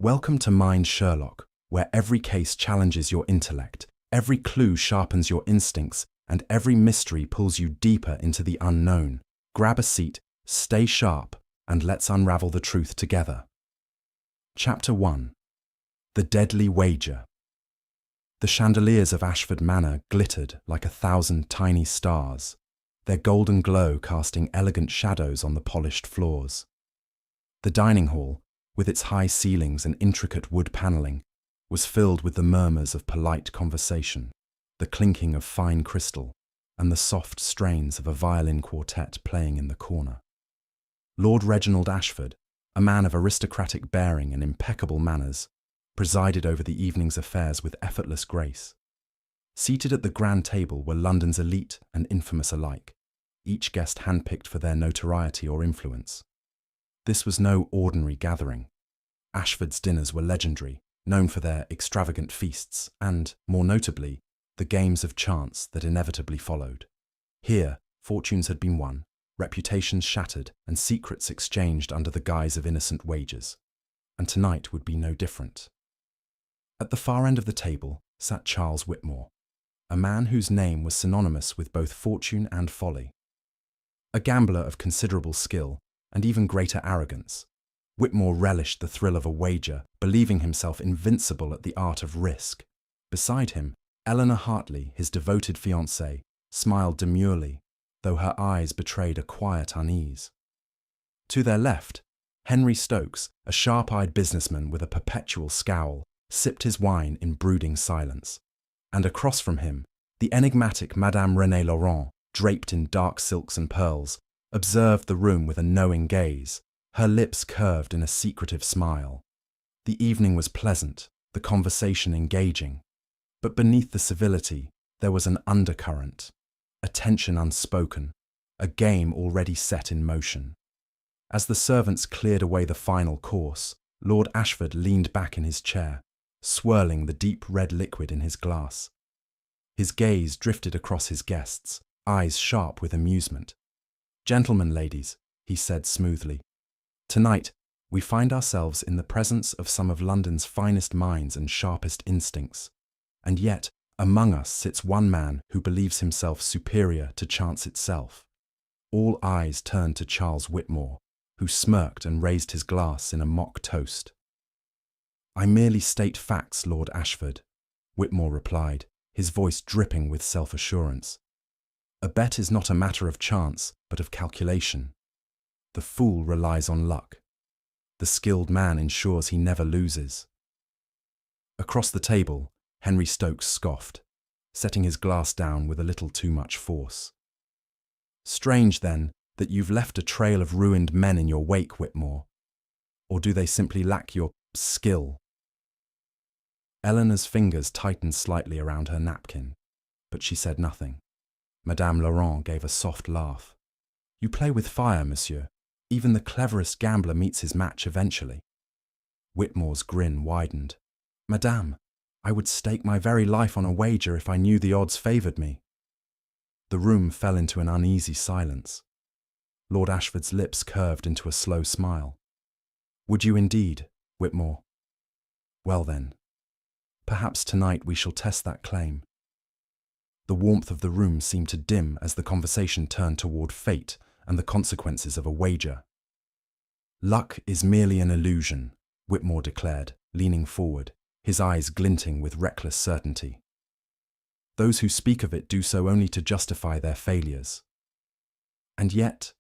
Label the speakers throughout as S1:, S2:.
S1: Welcome to Mind Sherlock, where every case challenges your intellect, every clue sharpens your instincts, and every mystery pulls you deeper into the unknown. Grab a seat, stay sharp, and let's unravel the truth together. Chapter 1. The Deadly Wager. The chandeliers of Ashford Manor glittered like 1,000 tiny stars, their golden glow casting elegant shadows on the polished floors. The dining hall, with its high ceilings and intricate wood panelling, was filled with the murmurs of polite conversation, the clinking of fine crystal, and the soft strains of a violin quartet playing in the corner. Lord Reginald Ashford, a man of aristocratic bearing and impeccable manners, presided over the evening's affairs with effortless grace. Seated at the grand table were London's elite and infamous alike, each guest handpicked for their notoriety or influence. This was no ordinary gathering. Ashford's dinners were legendary, known for their extravagant feasts and, more notably, the games of chance that inevitably followed. Here, fortunes had been won, reputations shattered, and secrets exchanged under the guise of innocent wagers. And tonight would be no different. At the far end of the table sat Charles Whitmore, a man whose name was synonymous with both fortune and folly. A gambler of considerable skill and even greater arrogance, Whitmore relished the thrill of a wager, believing himself invincible at the art of risk. Beside him, Eleanor Hartley, his devoted fiancée, smiled demurely, though her eyes betrayed a quiet unease. To their left, Henry Stokes, a sharp-eyed businessman with a perpetual scowl, sipped his wine in brooding silence. And across from him, the enigmatic Madame Renée Laurent, draped in dark silks and pearls, observed the room with a knowing gaze, her lips curved in a secretive smile. The evening was pleasant, the conversation engaging, but beneath the civility there was an undercurrent, a tension unspoken, a game already set in motion. As the servants cleared away the final course, Lord Ashford leaned back in his chair, swirling the deep red liquid in his glass. His gaze drifted across his guests, eyes sharp with amusement. "Gentlemen, ladies," he said smoothly, "tonight we find ourselves in the presence of some of London's finest minds and sharpest instincts, and yet among us sits one man who believes himself superior to chance itself." All eyes turned to Charles Whitmore, who smirked and raised his glass in a mock toast. "I merely state facts, Lord Ashford," Whitmore replied, his voice dripping with self-assurance. "A bet is not a matter of chance, but of calculation. The fool relies on luck. The skilled man ensures he never loses." Across the table, Henry Stokes scoffed, setting his glass down with a little too much force. "Strange, then, that you've left a trail of ruined men in your wake, Whitmore. Or do they simply lack your skill?" Eleanor's fingers tightened slightly around her napkin, but she said nothing. Madame Laurent gave a soft laugh. "You play with fire, monsieur. Even the cleverest gambler meets his match eventually." Whitmore's grin widened. "Madame, I would stake my very life on a wager if I knew the odds favoured me." The room fell into an uneasy silence. Lord Ashford's lips curved into a slow smile. "Would you indeed, Whitmore? Well then, perhaps tonight we shall test that claim." The warmth of the room seemed to dim as the conversation turned toward fate and the consequences of a wager. "Luck is merely an illusion," Whitmore declared, leaning forward, his eyes glinting with reckless certainty. "Those who speak of it do so only to justify their failures." "And yet,"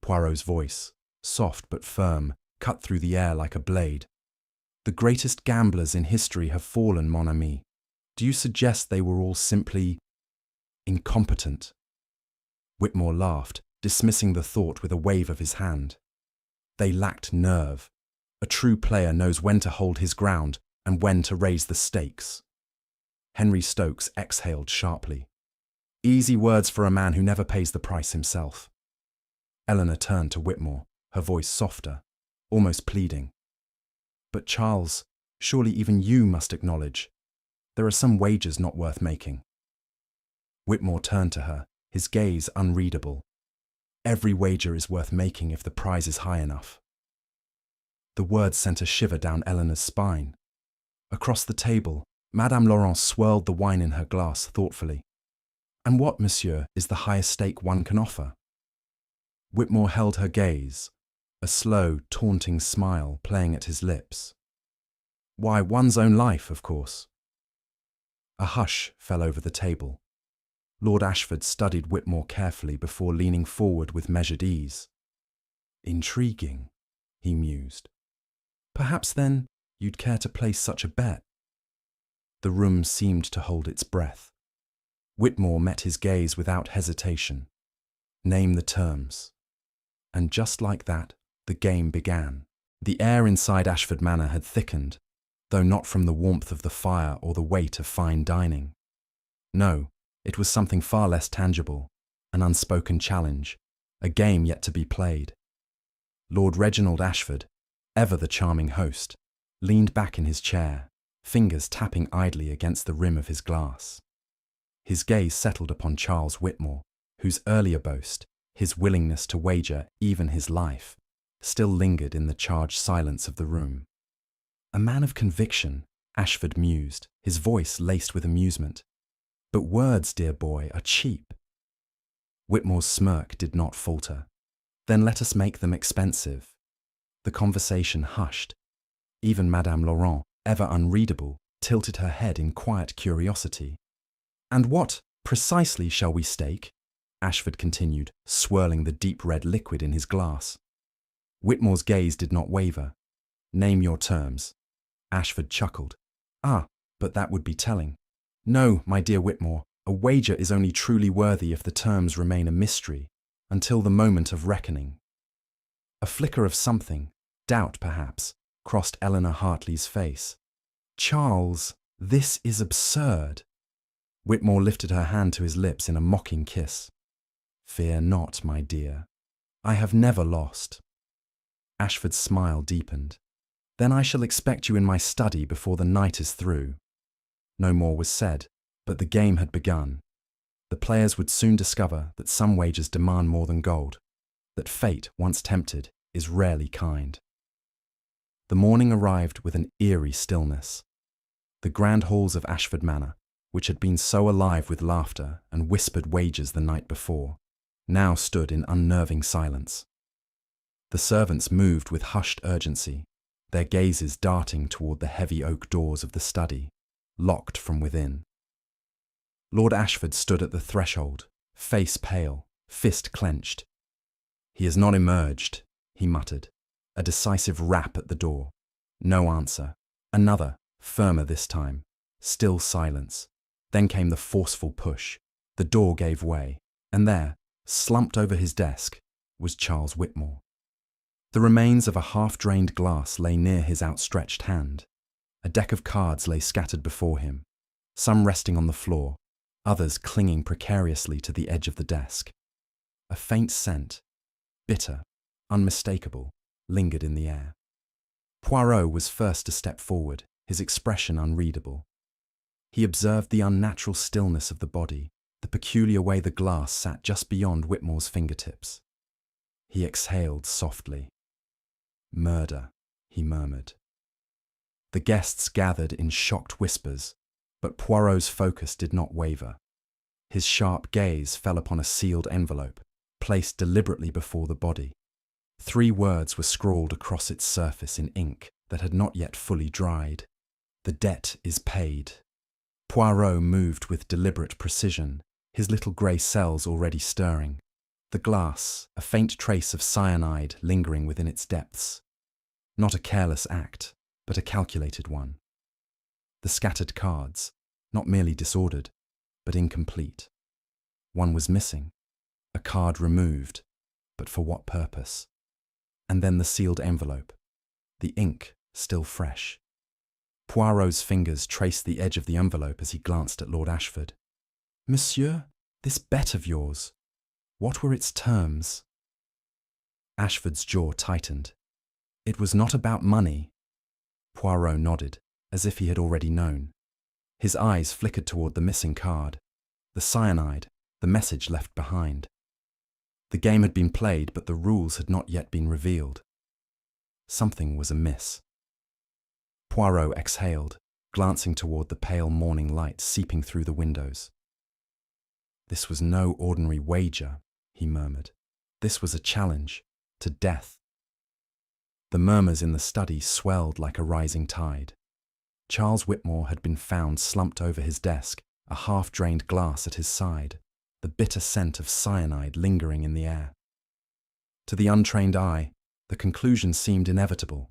S1: Poirot's voice, soft but firm, cut through the air like a blade, "the greatest gamblers in history have fallen, mon ami. Do you suggest they were all simply incompetent?" Whitmore laughed, dismissing the thought with a wave of his hand. "They lacked nerve. A true player knows when to hold his ground and when to raise the stakes." Henry Stokes exhaled sharply. "Easy words for a man who never pays the price himself." Eleanor turned to Whitmore, her voice softer, almost pleading. "But Charles, surely even you must acknowledge there are some wagers not worth making." Whitmore turned to her, his gaze unreadable. "Every wager is worth making if the prize is high enough." The words sent a shiver down Eleanor's spine. Across the table, Madame Laurent swirled the wine in her glass thoughtfully. "And what, monsieur, is the highest stake one can offer?" Whitmore held her gaze, a slow, taunting smile playing at his lips. "Why, one's own life, of course." A hush fell over the table. Lord Ashford studied Whitmore carefully before leaning forward with measured ease. "Intriguing," he mused. "Perhaps, then, you'd care to place such a bet?" The room seemed to hold its breath. Whitmore met his gaze without hesitation. "Name the terms." And just like that, the game began. The air inside Ashford Manor had thickened, though not from the warmth of the fire or the weight of fine dining. No, it was something far less tangible, an unspoken challenge, a game yet to be played. Lord Reginald Ashford, ever the charming host, leaned back in his chair, fingers tapping idly against the rim of his glass. His gaze settled upon Charles Whitmore, whose earlier boast, his willingness to wager even his life, still lingered in the charged silence of the room. "A man of conviction," Ashford mused, his voice laced with amusement. "But words, dear boy, are cheap." Whitmore's smirk did not falter. "Then let us make them expensive." The conversation hushed. Even Madame Laurent, ever unreadable, tilted her head in quiet curiosity. "And what, precisely, shall we stake?" Ashford continued, swirling the deep red liquid in his glass. Whitmore's gaze did not waver. "Name your terms." Ashford chuckled. "Ah, but that would be telling. No, my dear Whitmore, a wager is only truly worthy if the terms remain a mystery, until the moment of reckoning." A flicker of something, doubt perhaps, crossed Eleanor Hartley's face. "Charles, this is absurd." Whitmore lifted her hand to his lips in a mocking kiss. "Fear not, my dear. I have never lost." Ashford's smile deepened. "Then I shall expect you in my study before the night is through." No more was said, but the game had begun. The players would soon discover that some wagers demand more than gold, that fate, once tempted, is rarely kind. The morning arrived with an eerie stillness. The grand halls of Ashford Manor, which had been so alive with laughter and whispered wagers the night before, now stood in unnerving silence. The servants moved with hushed urgency, their gazes darting toward the heavy oak doors of the study, locked from within. Lord Ashford stood at the threshold, face pale, fist clenched. "He has not emerged," he muttered, a decisive rap at the door. No answer. Another, firmer this time. Still silence. Then came the forceful push. The door gave way, and there, slumped over his desk, was Charles Whitmore. The remains of a half-drained glass lay near his outstretched hand. A deck of cards lay scattered before him, some resting on the floor, others clinging precariously to the edge of the desk. A faint scent, bitter, unmistakable, lingered in the air. Poirot was first to step forward, his expression unreadable. He observed the unnatural stillness of the body, the peculiar way the glass sat just beyond Whitmore's fingertips. He exhaled softly. "Murder," he murmured. The guests gathered in shocked whispers, but Poirot's focus did not waver. His sharp gaze fell upon a sealed envelope, placed deliberately before the body. 3 words were scrawled across its surface in ink that had not yet fully dried. "The debt is paid." Poirot moved with deliberate precision, his little grey cells already stirring. The glass, a faint trace of cyanide lingering within its depths. Not a careless act, but a calculated one. The scattered cards, not merely disordered, but incomplete. One was missing, a card removed, but for what purpose? And then the sealed envelope, the ink still fresh. Poirot's fingers traced the edge of the envelope as he glanced at Lord Ashford. "Monsieur, this bet of yours, what were its terms?" Ashford's jaw tightened. "It was not about money." Poirot nodded, as if he had already known. His eyes flickered toward the missing card, the cyanide, the message left behind. The game had been played, but the rules had not yet been revealed. Something was amiss. Poirot exhaled, glancing toward the pale morning light seeping through the windows. This was no ordinary wager, he murmured. This was a challenge to death. The murmurs in the study swelled like a rising tide. Charles Whitmore had been found slumped over his desk, a half-drained glass at his side, the bitter scent of cyanide lingering in the air. To the untrained eye, the conclusion seemed inevitable.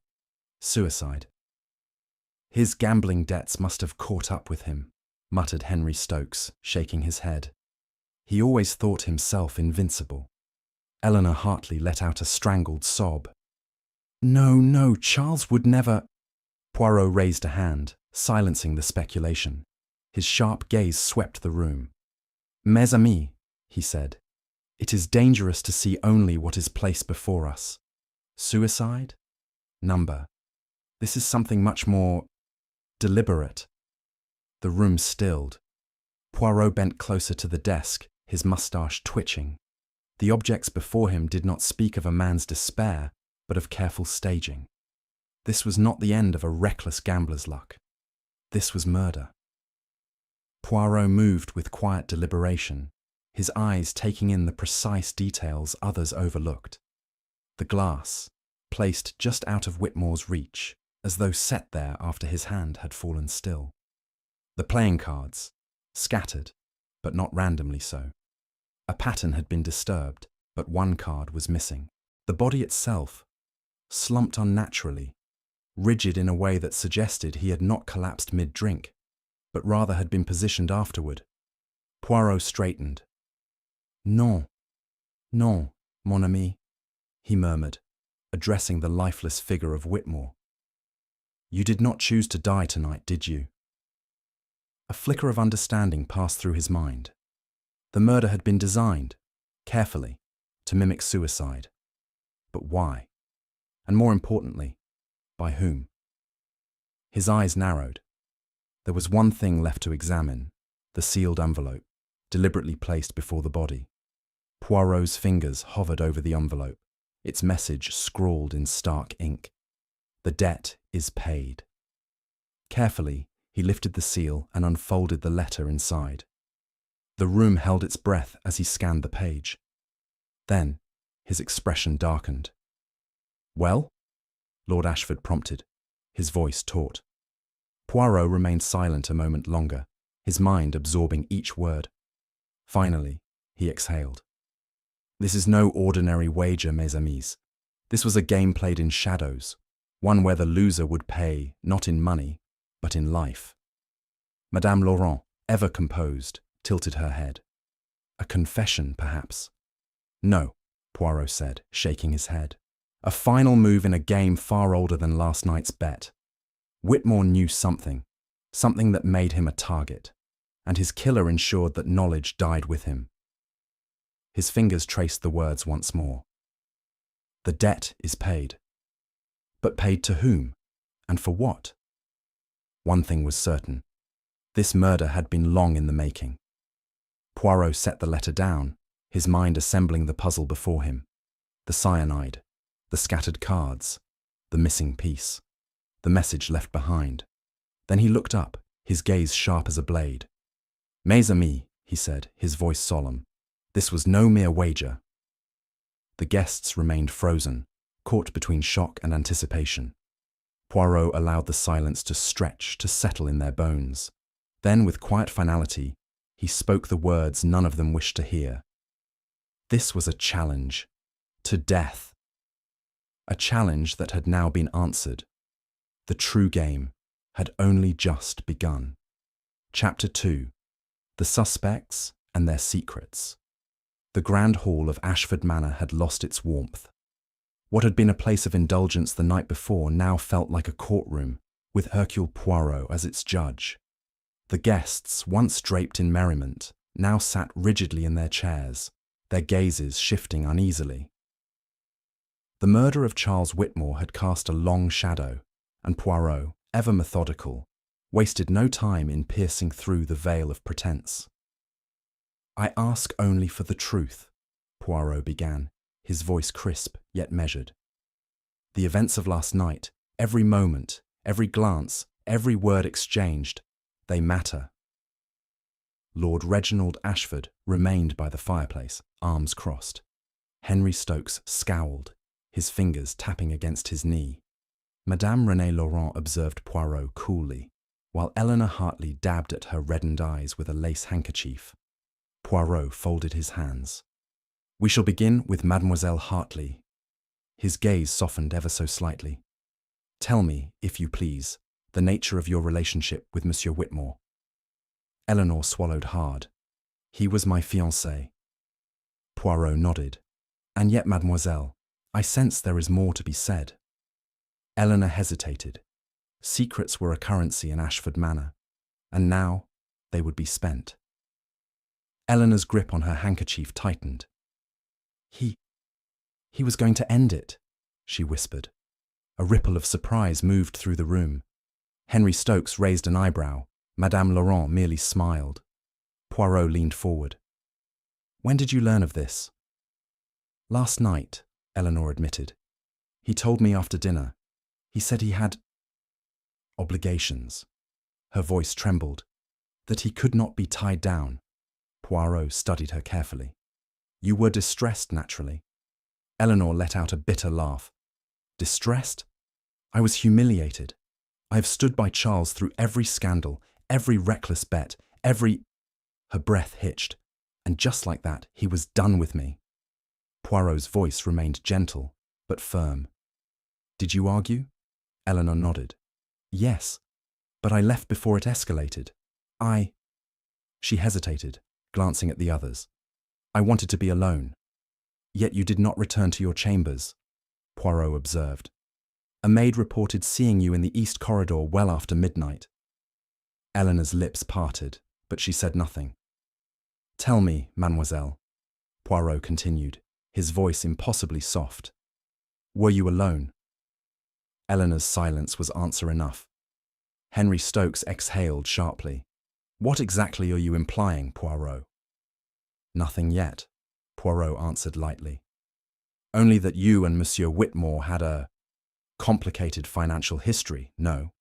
S1: Suicide. His gambling debts must have caught up with him, muttered Henry Stokes, shaking his head. He always thought himself invincible. Eleanor Hartley let out a strangled sob. No, Charles would never. Poirot raised a hand, silencing the speculation. His sharp gaze swept the room. Mes amis, he said, it is dangerous to see only what is placed before us. Suicide? Number. This is something much more deliberate. The room stilled. Poirot bent closer to the desk, his moustache twitching. The objects before him did not speak of a man's despair, but of careful staging. This was not the end of a reckless gambler's luck. This was murder. Poirot moved with quiet deliberation, his eyes taking in the precise details others overlooked. The glass, placed just out of Whitmore's reach, as though set there after his hand had fallen still. The playing cards, scattered, but not randomly so. A pattern had been disturbed, but one card was missing. The body itself, slumped unnaturally, rigid in a way that suggested he had not collapsed mid-drink, but rather had been positioned afterward. Poirot straightened. Non, mon ami, he murmured, addressing the lifeless figure of Whitmore. You did not choose to die tonight, did you? A flicker of understanding passed through his mind. The murder had been designed, carefully, to mimic suicide. But why? And more importantly, by whom? His eyes narrowed. There was one thing left to examine, the sealed envelope, deliberately placed before the body. Poirot's fingers hovered over the envelope, its message scrawled in stark ink. The debt is paid. Carefully, he lifted the seal and unfolded the letter inside. The room held its breath as he scanned the page. Then, his expression darkened. Well? Lord Ashford prompted, his voice taut. Poirot remained silent a moment longer, his mind absorbing each word. Finally, he exhaled. This is no ordinary wager, mes amis. This was a game played in shadows, one where the loser would pay not in money, but in life. Madame Laurent, ever composed, tilted her head. A confession, perhaps? No, Poirot said, shaking his head. A final move in a game far older than last night's bet. Whitmore knew something that made him a target, and his killer ensured that knowledge died with him. His fingers traced the words once more. The debt is paid. But paid to whom? And for what? One thing was certain. This murder had been long in the making. Poirot set the letter down, his mind assembling the puzzle before him. The cyanide, the scattered cards, the missing piece, the message left behind. Then he looked up, his gaze sharp as a blade. Mes amis, he said, his voice solemn. This was no mere wager. The guests remained frozen, caught between shock and anticipation. Poirot allowed the silence to stretch, to settle in their bones. Then, with quiet finality, he spoke the words none of them wished to hear. This was a challenge. To death. A challenge that had now been answered. The true game had only just begun. Chapter 2. The Suspects and Their Secrets. The grand hall of Ashford Manor had lost its warmth. What had been a place of indulgence the night before now felt like a courtroom, with Hercule Poirot as its judge. The guests, once draped in merriment, now sat rigidly in their chairs, their gazes shifting uneasily. The murder of Charles Whitmore had cast a long shadow, and Poirot, ever methodical, wasted no time in piercing through the veil of pretense. I ask only for the truth, Poirot began, his voice crisp yet measured. The events of last night, every moment, every glance, every word exchanged, they matter. Lord Reginald Ashford remained by the fireplace, arms crossed. Henry Stokes scowled, his fingers tapping against his knee. Madame René Laurent observed Poirot coolly, while Eleanor Hartley dabbed at her reddened eyes with a lace handkerchief. Poirot folded his hands. "We shall begin with Mademoiselle Hartley." His gaze softened ever so slightly. "Tell me, if you please, the nature of your relationship with Monsieur Whitmore." Eleanor swallowed hard. "He was my fiancé." Poirot nodded. "And yet, mademoiselle, I sense there is more to be said." Eleanor hesitated. Secrets were a currency in Ashford Manor, and now they would be spent. Eleanor's grip on her handkerchief tightened. He was going to end it," she whispered. A ripple of surprise moved through the room. Henry Stokes raised an eyebrow. Madame Laurent merely smiled. Poirot leaned forward. "When did you learn of this?" "Last night," Eleanor admitted. "He told me after dinner. He said he had obligations." Her voice trembled. "That he could not be tied down." Poirot studied her carefully. "You were distressed, naturally." Eleanor let out a bitter laugh. "Distressed? I was humiliated. I have stood by Charles through every scandal, every reckless bet, every—" Her breath hitched, and just like that, he was done with me. Poirot's voice remained gentle, but firm. "Did you argue?" Eleanor nodded. "Yes, but I left before it escalated. She hesitated, glancing at the others. "I wanted to be alone." "Yet you did not return to your chambers," Poirot observed. "A maid reported seeing you in the east corridor well after midnight." Eleanor's lips parted, but she said nothing. "Tell me, mademoiselle," Poirot continued, his voice impossibly soft. "Were you alone?" Eleanor's silence was answer enough. Henry Stokes exhaled sharply. "What exactly are you implying, Poirot?" "Nothing yet," Poirot answered lightly. "Only that you and Monsieur Whitmore had a complicated financial history, no?"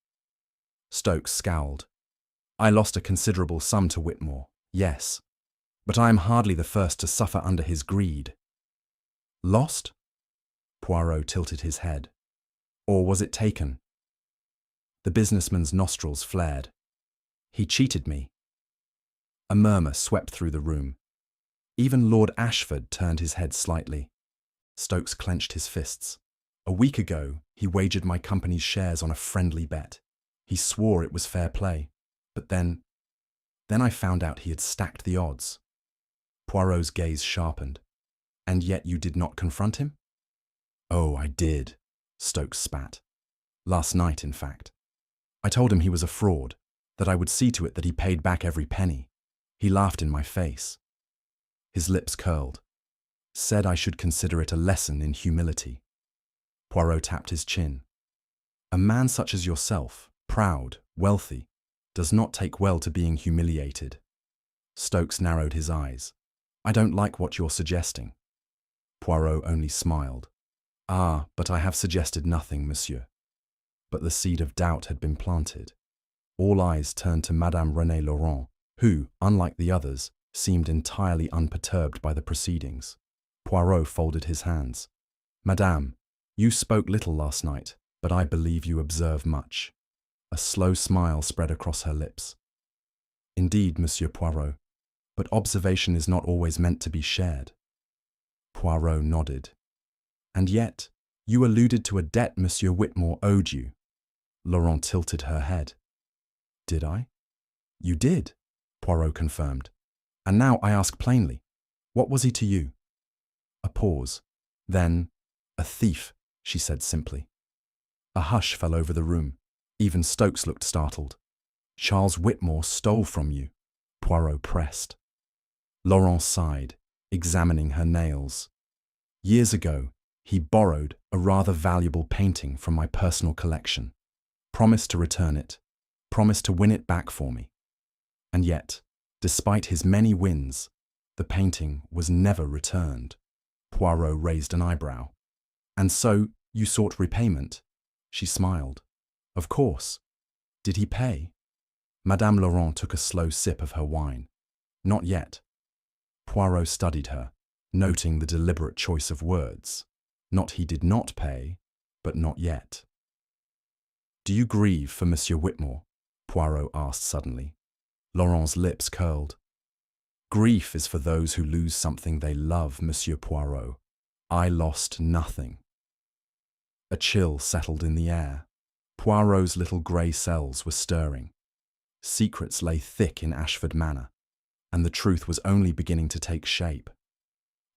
S1: Stokes scowled. "I lost a considerable sum to Whitmore, yes, but I am hardly the first to suffer under his greed." "Lost?" Poirot tilted his head. "Or was it taken?" The businessman's nostrils flared. "He cheated me." A murmur swept through the room. Even Lord Ashford turned his head slightly. Stokes clenched his fists. "A week ago, he wagered my company's shares on a friendly bet. He swore it was fair play. But then I found out he had stacked the odds." Poirot's gaze sharpened. "And yet you did not confront him?" "Oh, I did," Stokes spat. "Last night, in fact. I told him he was a fraud, that I would see to it that he paid back every penny. He laughed in my face." His lips curled. "Said I should consider it a lesson in humility." Poirot tapped his chin. "A man such as yourself, proud, wealthy, does not take well to being humiliated." Stokes narrowed his eyes. "I don't like what you're suggesting." Poirot only smiled. "Ah, but I have suggested nothing, monsieur." But the seed of doubt had been planted. All eyes turned to Madame René Laurent, who, unlike the others, seemed entirely unperturbed by the proceedings. Poirot folded his hands. "Madame, you spoke little last night, but I believe you observe much." A slow smile spread across her lips. "Indeed, Monsieur Poirot, but observation is not always meant to be shared." Poirot nodded. "And yet, you alluded to a debt Monsieur Whitmore owed you." Laurent tilted her head. "Did I?" "You did," Poirot confirmed. "And now I ask plainly, what was he to you?" A pause. Then, "A thief," she said simply. A hush fell over the room. Even Stokes looked startled. "Charles Whitmore stole from you," Poirot pressed. Laurent sighed, examining her nails. "Years ago, he borrowed a rather valuable painting from my personal collection, promised to return it, promised to win it back for me. And yet, despite his many wins, the painting was never returned." Poirot raised an eyebrow. "And so You sought repayment? She smiled. Of course. Did he pay? Madame Laurent took a slow sip of her wine. Not yet. Poirot studied her, noting the deliberate choice of words. Not he did not pay, but not yet. Do you grieve for Monsieur Whitmore? Poirot asked suddenly. Laurent's lips curled. Grief is for those who lose something they love, Monsieur Poirot. I lost nothing. A chill settled in the air. Poirot's little grey cells were stirring. Secrets lay thick in Ashford Manor, and the truth was only beginning to take shape.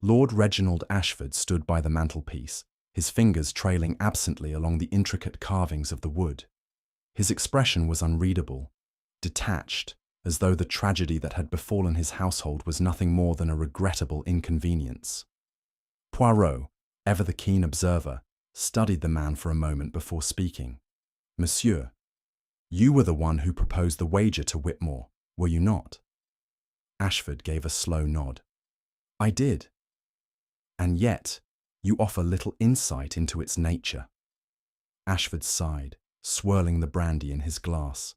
S1: Lord Reginald Ashford stood by the mantelpiece, his fingers trailing absently along the intricate carvings of the wood. His expression was unreadable, detached, as though the tragedy that had befallen his household was nothing more than a regrettable inconvenience. Poirot, ever the keen observer, studied the man for a moment before speaking. Monsieur, you were the one who proposed the wager to Whitmore, were you not? Ashford gave a slow nod. I did. And yet, you offer little insight into its nature. Ashford sighed, swirling the brandy in his glass.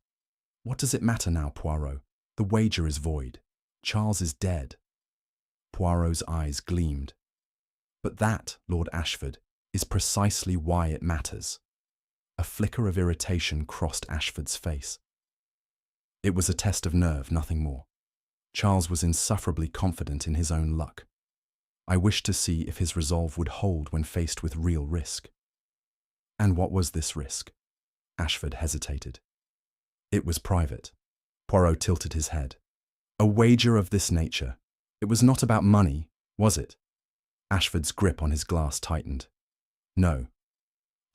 S1: What does it matter now, Poirot? The wager is void. Charles is dead. Poirot's eyes gleamed. But that, Lord Ashford, is precisely why it matters. A flicker of irritation crossed Ashford's face. It was a test of nerve, nothing more. Charles was insufferably confident in his own luck. I wished to see if his resolve would hold when faced with real risk. And what was this risk? Ashford hesitated. It was private. Poirot tilted his head. A wager of this nature. It was not about money, was it? Ashford's grip on his glass tightened. No.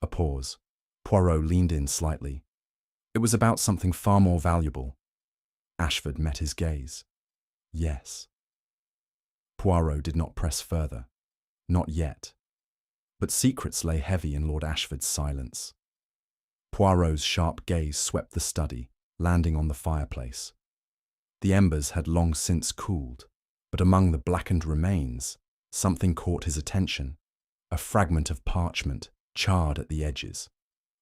S1: A pause. Poirot leaned in slightly. It was about something far more valuable. Ashford met his gaze. Yes. Poirot did not press further. Not yet. But secrets lay heavy in Lord Ashford's silence. Poirot's sharp gaze swept the study, landing on the fireplace. The embers had long since cooled, but among the blackened remains, something caught his attention. A fragment of parchment, charred at the edges.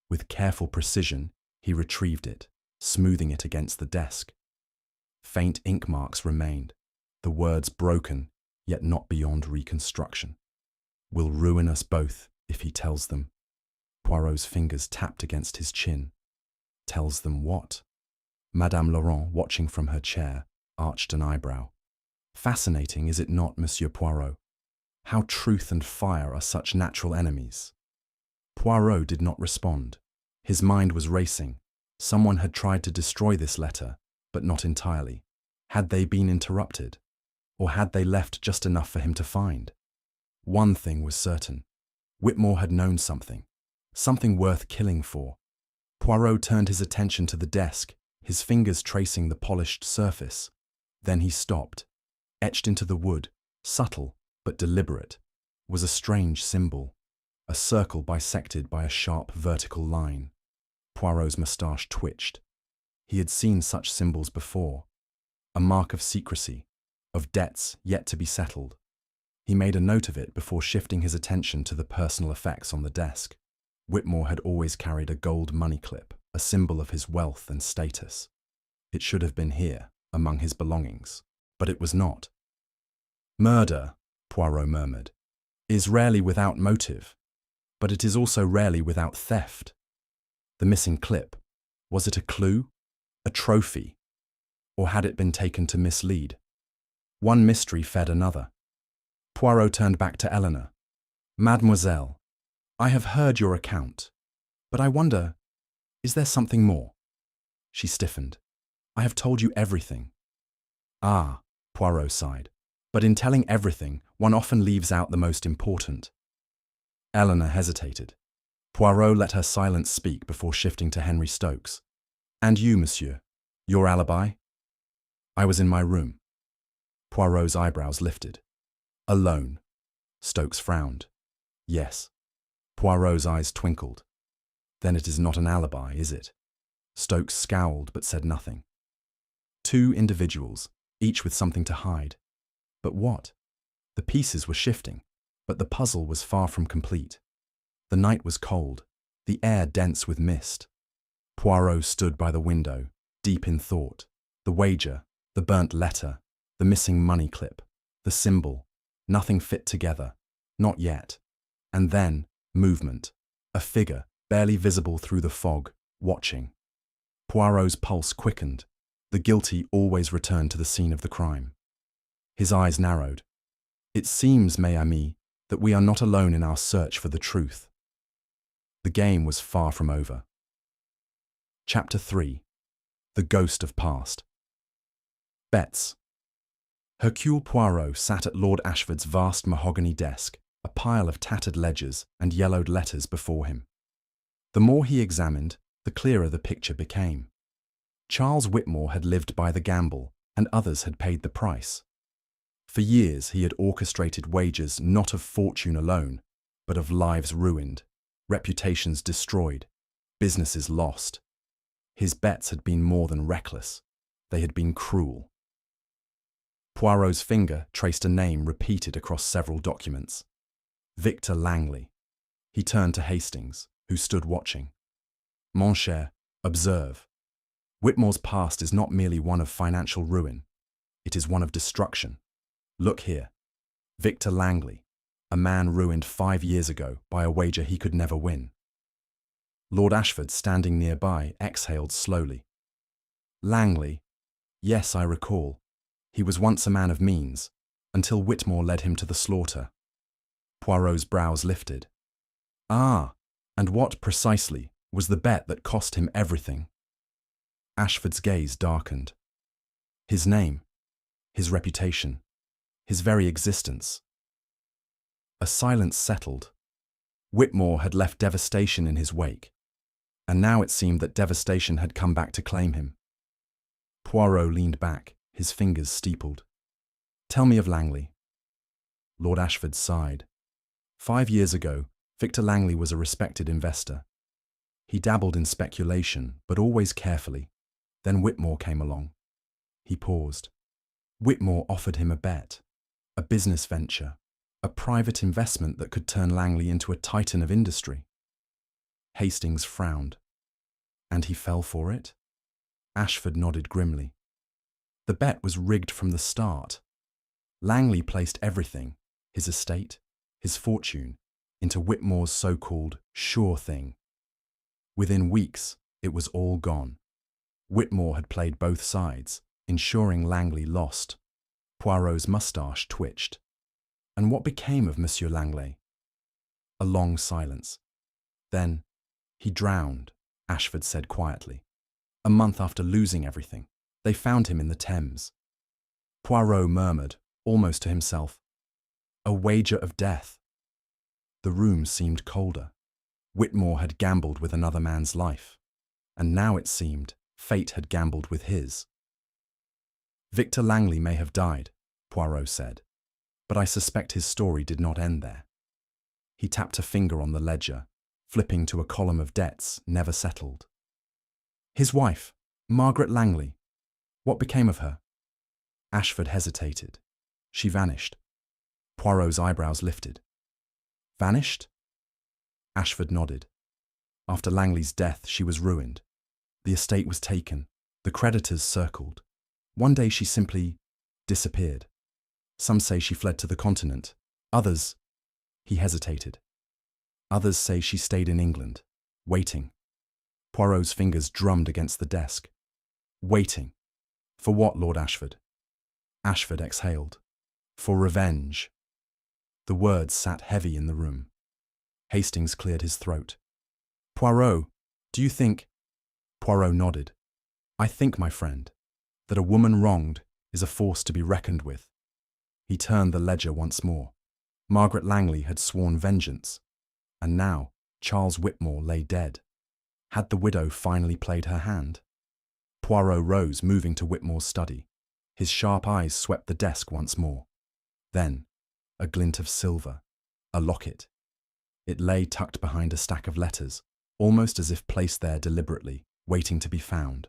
S1: With careful precision, he retrieved it, smoothing it against the desk. Faint ink marks remained, the words broken, yet not beyond reconstruction. Will ruin us both if he tells them. Poirot's fingers tapped against his chin. Tells them what? Madame Laurent, watching from her chair, arched an eyebrow. Fascinating, is it not, Monsieur Poirot? How truth and fire are such natural enemies. Poirot did not respond. His mind was racing. Someone had tried to destroy this letter, but not entirely. Had they been interrupted? Or had they left just enough for him to find? One thing was certain. Whitmore had known something. Something worth killing for. Poirot turned his attention to the desk, his fingers tracing the polished surface. Then he stopped. Etched into the wood, subtle but deliberate, was a strange symbol. A circle bisected by a sharp vertical line. Poirot's moustache twitched. He had seen such symbols before. A mark of secrecy, of debts yet to be settled. He made a note of it before shifting his attention to the personal effects on the desk. Whitmore had always carried a gold money clip, a symbol of his wealth and status. It should have been here, among his belongings, but it was not. Murder, Poirot murmured, is rarely without motive, but it is also rarely without theft. The missing clip, was it a clue, a trophy, or had it been taken to mislead? One mystery fed another. Poirot turned back to Eleanor. Mademoiselle, I have heard your account, but I wonder, is there something more? She stiffened. I have told you everything. Ah, Poirot sighed. But in telling everything, one often leaves out the most important. Eleanor hesitated. Poirot let her silence speak before shifting to Henry Stokes. And you, monsieur, your alibi? I was in my room. Poirot's eyebrows lifted. Alone. Stokes frowned. Yes. Poirot's eyes twinkled. Then it is not an alibi, is it? Stokes scowled but said nothing. Two individuals, each with something to hide. But what? The pieces were shifting, but the puzzle was far from complete. The night was cold, the air dense with mist. Poirot stood by the window, deep in thought. The wager, the burnt letter, the missing money clip, the symbol, nothing fit together, not yet. And then, movement, a figure, barely visible through the fog, watching. Poirot's pulse quickened. The guilty always returned to the scene of the crime. His eyes narrowed. It seems, mes amis, that we are not alone in our search for the truth. The game was far from over. Chapter 3. The Ghost of Past. Bets. Hercule Poirot sat at Lord Ashford's vast mahogany desk, a pile of tattered ledgers and yellowed letters before him. The more he examined, the clearer the picture became. Charles Whitmore had lived by the gamble, and others had paid the price. For years he had orchestrated wagers not of fortune alone, but of lives ruined, reputations destroyed, businesses lost. His bets had been more than reckless. They had been cruel. Poirot's finger traced a name repeated across several documents. Victor Langley. He turned to Hastings, who stood watching. Mon cher, observe. Whitmore's past is not merely one of financial ruin. It is one of destruction. Look here. Victor Langley, a man ruined 5 years ago by a wager he could never win. Lord Ashford, standing nearby, exhaled slowly. Langley. Yes, I recall. He was once a man of means, until Whitmore led him to the slaughter. Poirot's brows lifted. Ah, and what, precisely, was the bet that cost him everything? Ashford's gaze darkened. His name, his reputation, his very existence. A silence settled. Whitmore had left devastation in his wake, and now it seemed that devastation had come back to claim him. Poirot leaned back, his fingers steepled. Tell me of Langley. Lord Ashford sighed. 5 years ago, Victor Langley was a respected investor. He dabbled in speculation, but always carefully. Then Whitmore came along. He paused. Whitmore offered him a bet, a business venture, a private investment that could turn Langley into a titan of industry. Hastings frowned. And he fell for it? Ashford nodded grimly. The bet was rigged from the start. Langley placed everything, his estate, his fortune, into Whitmore's so-called sure thing. Within weeks, it was all gone. Whitmore had played both sides, ensuring Langley lost. Poirot's moustache twitched. And what became of Monsieur Langley? A long silence. Then, he drowned, Ashford said quietly. A month after losing everything, they found him in the Thames. Poirot murmured, almost to himself, a wager of death. The room seemed colder. Whitmore had gambled with another man's life, and now it seemed fate had gambled with his. Victor Langley may have died, Poirot said, but I suspect his story did not end there. He tapped a finger on the ledger, flipping to a column of debts never settled. His wife, Margaret Langley. What became of her? Ashford hesitated. She vanished. Poirot's eyebrows lifted. Vanished? Ashford nodded. After Langley's death, she was ruined. The estate was taken. The creditors circled. One day she simply disappeared. Some say she fled to the continent. Others, he hesitated. Others say she stayed in England, waiting. Poirot's fingers drummed against the desk. Waiting. For what, Lord Ashford? Ashford exhaled. For revenge. The words sat heavy in the room. Hastings cleared his throat. Poirot, do you think... Poirot nodded. I think, my friend, that a woman wronged is a force to be reckoned with. He turned the ledger once more. Margaret Langley had sworn vengeance, and now Charles Whitmore lay dead. Had the widow finally played her hand? Poirot rose, moving to Whitmore's study. His sharp eyes swept the desk once more. Then, a glint of silver, a locket. It lay tucked behind a stack of letters, almost as if placed there deliberately, waiting to be found.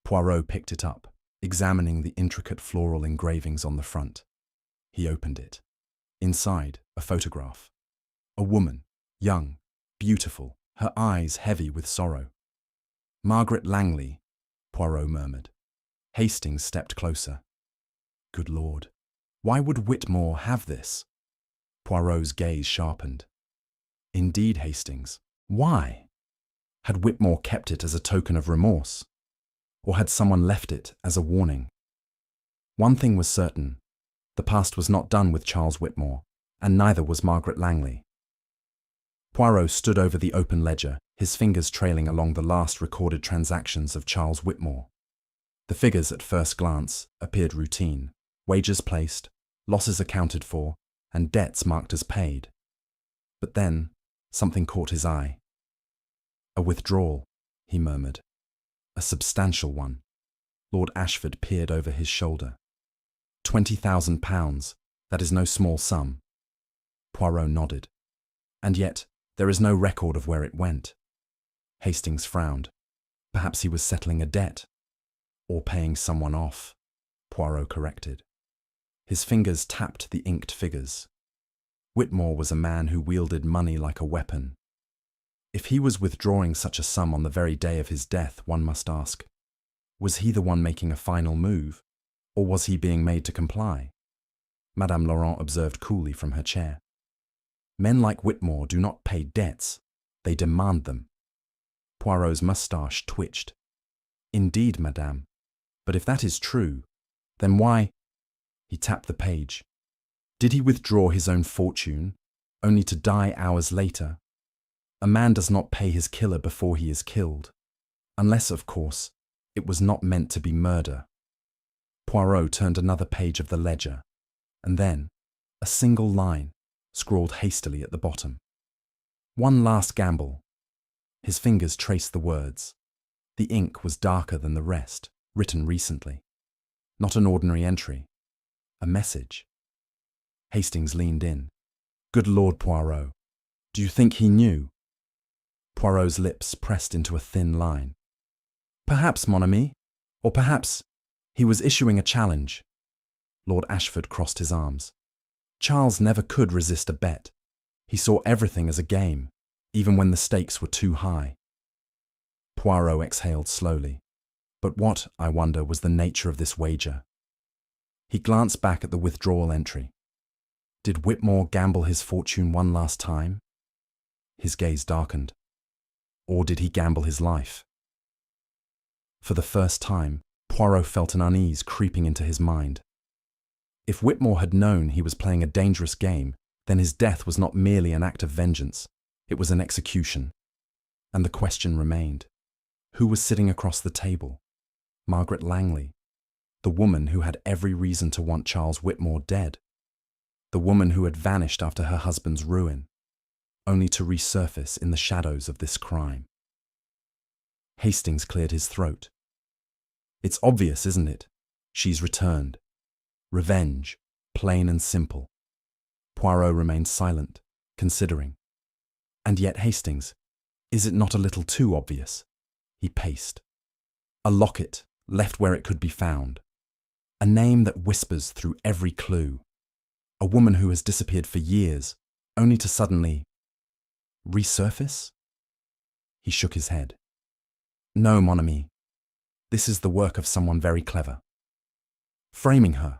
S1: Poirot picked it up, examining the intricate floral engravings on the front. He opened it. Inside, a photograph. A woman, young, beautiful, her eyes heavy with sorrow. "Margaret Langley," Poirot murmured. Hastings stepped closer. Good Lord, why would Whitmore have this? Poirot's gaze sharpened. Indeed, Hastings, why? Had Whitmore kept it as a token of remorse? Or had someone left it as a warning? One thing was certain. The past was not done with Charles Whitmore, and neither was Margaret Langley. Poirot stood over the open ledger, his fingers trailing along the last recorded transactions of Charles Whitmore. The figures at first glance appeared routine: wages placed, losses accounted for, and debts marked as paid. But then something caught his eye. "A withdrawal," he murmured. "A substantial one." Lord Ashford peered over his shoulder. £20,000, that is no small sum. Poirot nodded. And yet, there is no record of where it went. Hastings frowned. Perhaps he was settling a debt. Or paying someone off, Poirot corrected. His fingers tapped the inked figures. Whitmore was a man who wielded money like a weapon. If he was withdrawing such a sum on the very day of his death, one must ask, was he the one making a final move, or was he being made to comply? Madame Laurent observed coolly from her chair. Men like Whitmore do not pay debts, they demand them. Poirot's moustache twitched. Indeed, madame, but if that is true, then why? He tapped the page. Did he withdraw his own fortune, only to die hours later? A man does not pay his killer before he is killed, unless, of course, it was not meant to be murder. Poirot turned another page of the ledger, and then a single line, scrawled hastily at the bottom. One last gamble. His fingers traced the words. The ink was darker than the rest, written recently. Not an ordinary entry. A message. Hastings leaned in. Good Lord, Poirot, do you think he knew? Poirot's lips pressed into a thin line. Perhaps, mon ami, or perhaps he was issuing a challenge. Lord Ashford crossed his arms. Charles never could resist a bet. He saw everything as a game, even when the stakes were too high. Poirot exhaled slowly. But what, I wonder, was the nature of this wager? He glanced back at the withdrawal entry. Did Whitmore gamble his fortune one last time? His gaze darkened. Or did he gamble his life? For the first time, Poirot felt an unease creeping into his mind. If Whitmore had known he was playing a dangerous game, then his death was not merely an act of vengeance, it was an execution. And the question remained. Who was sitting across the table? Margaret Langley, the woman who had every reason to want Charles Whitmore dead, the woman who had vanished after her husband's ruin, only to resurface in the shadows of this crime. Hastings cleared his throat. It's obvious, isn't it? She's returned. Revenge, plain and simple. Poirot remained silent, considering. And yet, Hastings, is it not a little too obvious? He paced. A locket, left where it could be found. A name that whispers through every clue. A woman who has disappeared for years, only to suddenly resurface? He shook his head. No, mon ami. This is the work of someone very clever. Framing her?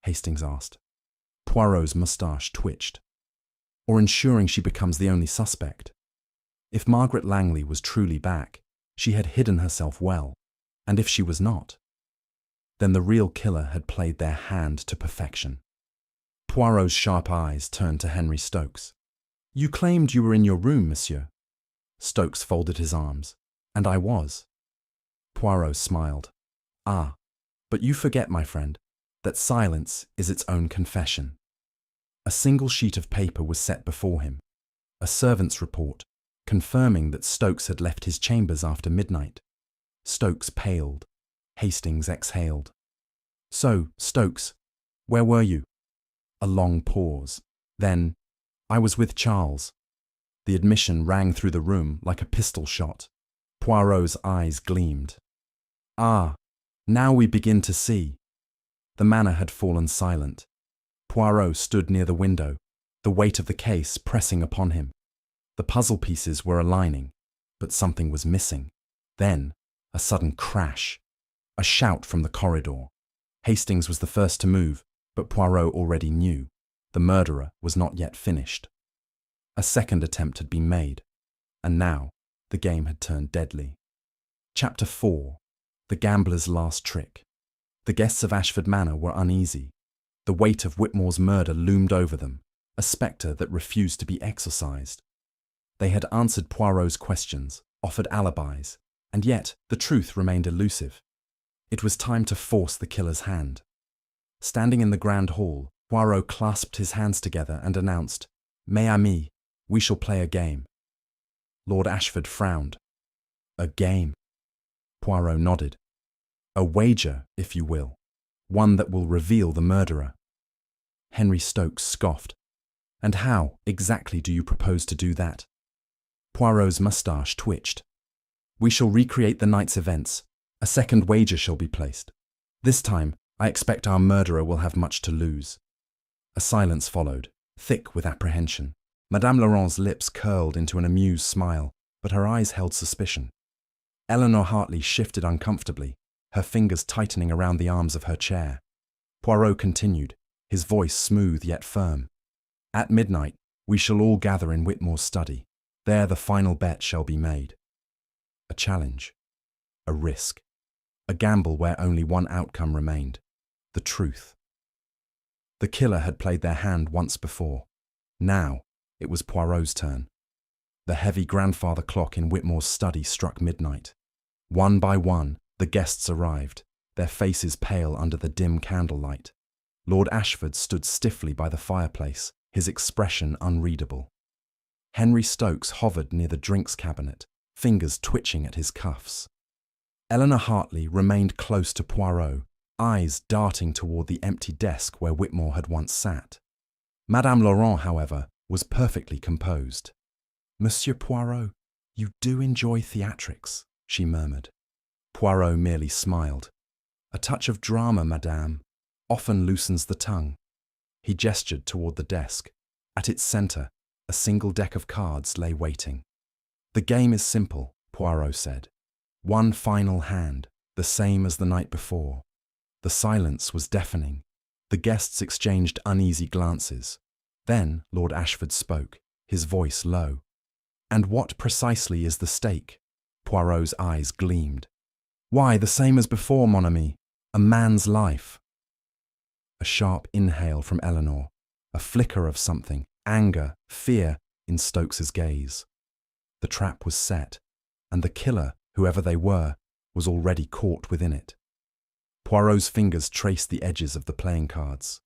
S1: Hastings asked. Poirot's moustache twitched. Or ensuring she becomes the only suspect. If Margaret Langley was truly back, she had hidden herself well, and if she was not, then the real killer had played their hand to perfection. Poirot's sharp eyes turned to Henry Stokes. You claimed you were in your room, monsieur. Stokes folded his arms. And I was. Poirot smiled. Ah, but you forget, my friend, that silence is its own confession. A single sheet of paper was set before him, a servant's report, confirming that Stokes had left his chambers after midnight. Stokes paled. Hastings exhaled. So, Stokes, where were you? A long pause. Then, I was with Charles. The admission rang through the room like a pistol shot. Poirot's eyes gleamed. Ah, now we begin to see. The manor had fallen silent. Poirot stood near the window, the weight of the case pressing upon him. The puzzle pieces were aligning, but something was missing. Then, a sudden crash. A shout from the corridor. Hastings was the first to move, but Poirot already knew. The murderer was not yet finished. A second attempt had been made, and now the game had turned deadly. Chapter 4. The Gambler's Last Trick. The guests of Ashford Manor were uneasy. The weight of Whitmore's murder loomed over them, a spectre that refused to be exorcised. They had answered Poirot's questions, offered alibis, and yet the truth remained elusive. It was time to force the killer's hand. Standing in the grand hall, Poirot clasped his hands together and announced, "Mes amis, we shall play a game." Lord Ashford frowned. "A game?" Poirot nodded. "A wager, if you will. One that will reveal the murderer." Henry Stokes scoffed. "And how, exactly, do you propose to do that?" Poirot's moustache twitched. "We shall recreate the night's events. A second wager shall be placed. This time, I expect our murderer will have much to lose." A silence followed, thick with apprehension. Madame Laurent's lips curled into an amused smile, but her eyes held suspicion. Eleanor Hartley shifted uncomfortably, her fingers tightening around the arms of her chair. Poirot continued, his voice smooth yet firm. "At midnight, we shall all gather in Whitmore's study. There the final bet shall be made." A challenge. A risk. A gamble where only one outcome remained. The truth. The killer had played their hand once before. Now, it was Poirot's turn. The heavy grandfather clock in Whitmore's study struck midnight. One by one, the guests arrived, their faces pale under the dim candlelight. Lord Ashford stood stiffly by the fireplace, his expression unreadable. Henry Stokes hovered near the drinks cabinet, fingers twitching at his cuffs. Eleanor Hartley remained close to Poirot, eyes darting toward the empty desk where Whitmore had once sat. Madame Laurent, however, was perfectly composed. "Monsieur Poirot, you do enjoy theatrics," she murmured. Poirot merely smiled. "A touch of drama, madame, often loosens the tongue." He gestured toward the desk. At its centre, a single deck of cards lay waiting. "The game is simple," Poirot said. "One final hand, the same as the night before." The silence was deafening. The guests exchanged uneasy glances. Then Lord Ashford spoke, his voice low. "And what precisely is the stake?" Poirot's eyes gleamed. "Why, the same as before, mon ami. A man's life." A sharp inhale from Eleanor, a flicker of something, anger, fear, in Stokes's gaze. The trap was set, and the killer, whoever they were, was already caught within it. Poirot's fingers traced the edges of the playing cards.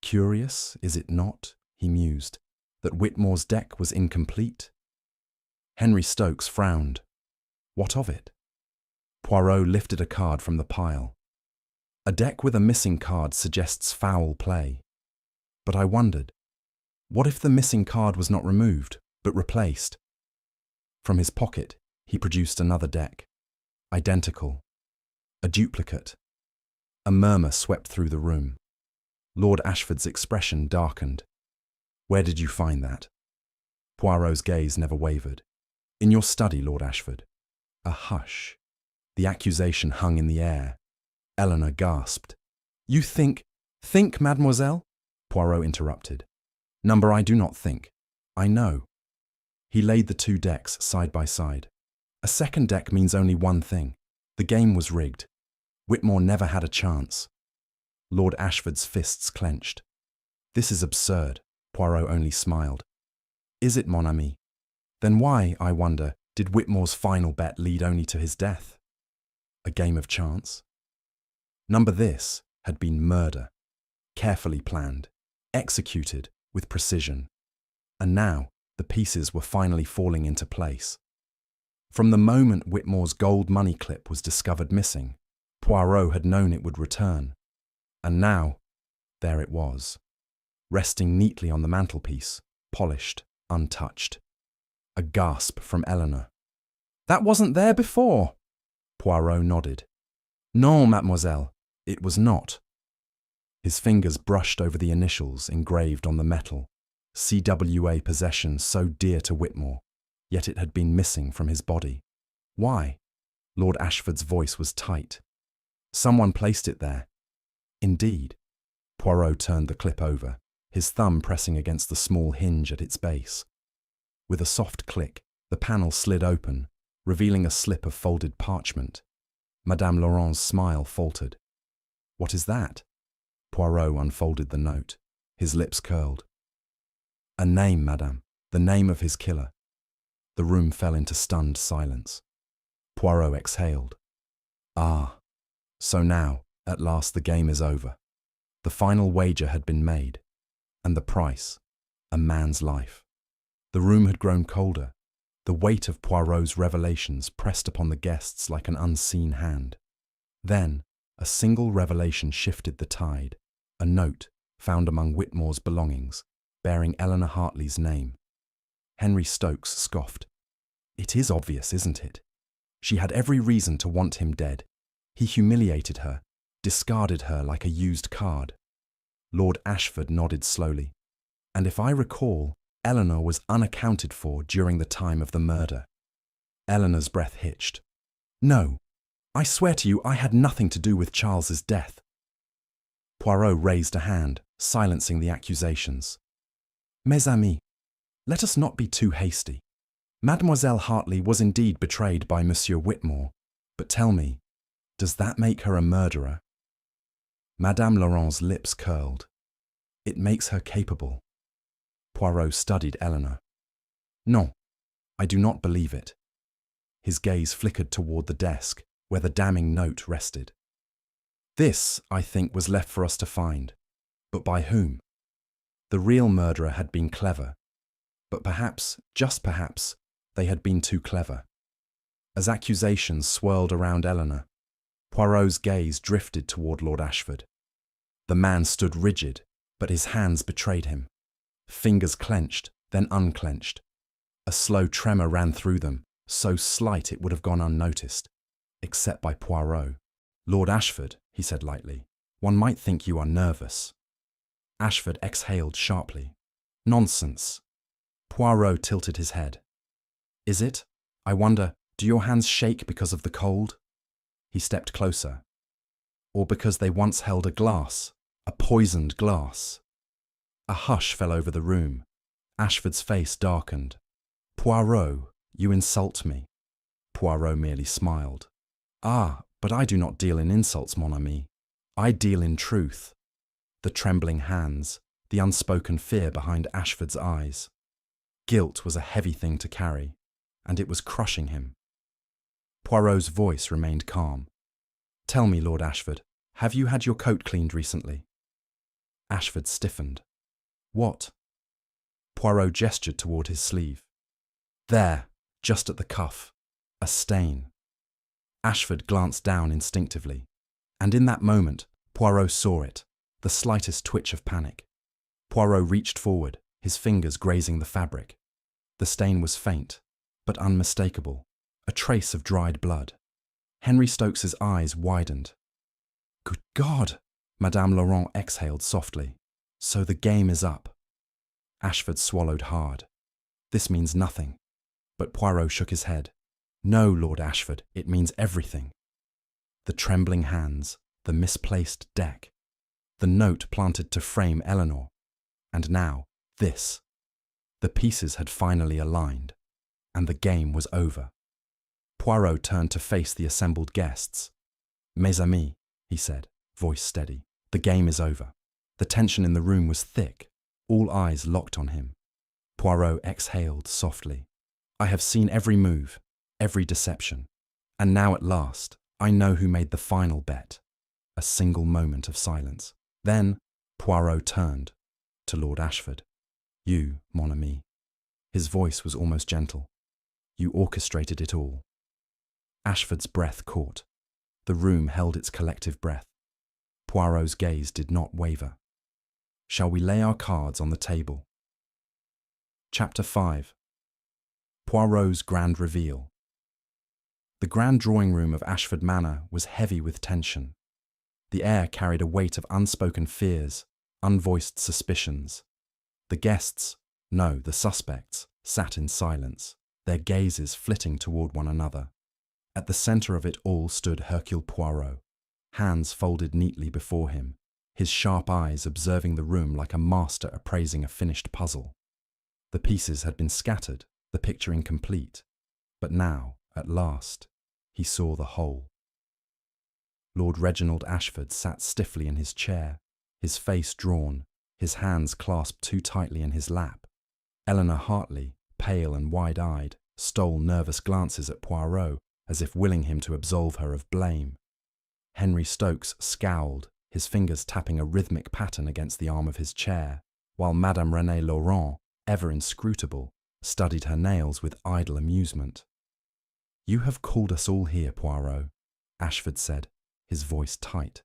S1: "Curious, is it not," he mused, "that Whitmore's deck was incomplete?" Henry Stokes frowned. "What of it?" Poirot lifted a card from the pile. "A deck with a missing card suggests foul play. But I wondered, what if the missing card was not removed, but replaced?" From his pocket, he produced another deck. Identical. A duplicate. A murmur swept through the room. Lord Ashford's expression darkened. "Where did you find that?" Poirot's gaze never wavered. "In your study, Lord Ashford." A hush. The accusation hung in the air. Eleanor gasped. "You think, mademoiselle?" Poirot interrupted. "Number, I do not think. I know." He laid the two decks side by side. "A second deck means only one thing. The game was rigged. Whitmore never had a chance." Lord Ashford's fists clenched. "This is absurd." Poirot only smiled. "Is it, mon ami? Then why, I wonder, did Whitmore's final bet lead only to his death? A game of chance? Number this had been murder, carefully planned, executed with precision. And now the pieces were finally falling into place. From the moment Whitmore's gold money clip was discovered missing, Poirot had known it would return. And now, there it was, resting neatly on the mantelpiece, polished, untouched. A gasp from Eleanor. "That wasn't there before." Poirot nodded. "Non, mademoiselle, it was not." His fingers brushed over the initials engraved on the metal. CWA possession so dear to Whitmore, yet it had been missing from his body. Why? Lord Ashford's voice was tight. Someone placed it there. Indeed. Poirot turned the clip over, his thumb pressing against the small hinge at its base. With a soft click, the panel slid open, revealing a slip of folded parchment. Madame Laurent's smile faltered. What is that? Poirot unfolded the note, his lips curled. A name, madame, the name of his killer. The room fell into stunned silence. Poirot exhaled. Ah, so now, at last the game is over. The final wager had been made, and the price, a man's life. The room had grown colder. The weight of Poirot's revelations pressed upon the guests like an unseen hand. Then, a single revelation shifted the tide, a note found among Whitmore's belongings, bearing Eleanor Hartley's name. Henry Stokes scoffed. It is obvious, isn't it? She had every reason to want him dead. He humiliated her, discarded her like a used card. Lord Ashford nodded slowly. And if I recall, Eleanor was unaccounted for during the time of the murder. Eleanor's breath hitched. No, I swear to you I had nothing to do with Charles's death. Poirot raised a hand, silencing the accusations. Mes amis, let us not be too hasty. Mademoiselle Hartley was indeed betrayed by Monsieur Whitmore, but tell me, does that make her a murderer? Madame Laurent's lips curled. It makes her capable. Poirot studied Eleanor. No, I do not believe it. His gaze flickered toward the desk, where the damning note rested. This, I think, was left for us to find. But by whom? The real murderer had been clever. But perhaps, just perhaps, they had been too clever. As accusations swirled around Eleanor, Poirot's gaze drifted toward Lord Ashford. The man stood rigid, but his hands betrayed him. Fingers clenched, then unclenched. A slow tremor ran through them, so slight it would have gone unnoticed, except by Poirot. Lord Ashford, he said lightly, one might think you are nervous. Ashford exhaled sharply. Nonsense. Poirot tilted his head. Is it? I wonder, do your hands shake because of the cold? He stepped closer. Or because they once held a glass, a poisoned glass? A hush fell over the room. Ashford's face darkened. Poirot, you insult me. Poirot merely smiled. Ah, but I do not deal in insults, mon ami. I deal in truth. The trembling hands, the unspoken fear behind Ashford's eyes. Guilt was a heavy thing to carry, and it was crushing him. Poirot's voice remained calm. Tell me, Lord Ashford, have you had your coat cleaned recently? Ashford stiffened. What? Poirot gestured toward his sleeve. There, just at the cuff. A stain. Ashford glanced down instinctively, and in that moment, Poirot saw it, the slightest twitch of panic. Poirot reached forward, his fingers grazing the fabric. The stain was faint, but unmistakable, a trace of dried blood. Henry Stokes's eyes widened. Good God! Madame Laurent exhaled softly. So the game is up. Ashford swallowed hard. This means nothing. But Poirot shook his head. No, Lord Ashford, it means everything. The trembling hands, the misplaced deck, the note planted to frame Eleanor, and now this. The pieces had finally aligned, and the game was over. Poirot turned to face the assembled guests. Mes amis, he said, voice steady, the game is over. The tension in the room was thick, all eyes locked on him. Poirot exhaled softly. I have seen every move, every deception, and now at last, I know who made the final bet. A single moment of silence. Then, Poirot turned to Lord Ashford. You, mon ami. His voice was almost gentle. You orchestrated it all. Ashford's breath caught. The room held its collective breath. Poirot's gaze did not waver. Shall we lay our cards on the table? Chapter 5. Poirot's Grand Reveal. The grand drawing room of Ashford Manor was heavy with tension. The air carried a weight of unspoken fears, unvoiced suspicions. The guests, No, the suspects sat in silence, their gazes flitting toward one another. At the centre of it all stood Hercule Poirot, hands folded neatly before him, his sharp eyes observing the room like a master appraising a finished puzzle. The pieces had been scattered, the picture incomplete, but now, at last, he saw the whole. Lord Reginald Ashford sat stiffly in his chair, his face drawn, his hands clasped too tightly in his lap. Eleanor Hartley, pale and wide-eyed, stole nervous glances at Poirot, as if willing him to absolve her of blame. Henry Stokes scowled, his fingers tapping a rhythmic pattern against the arm of his chair, while Madame Renée Laurent, ever inscrutable, studied her nails with idle amusement. "You have called us all here, Poirot," Ashford said, his voice tight.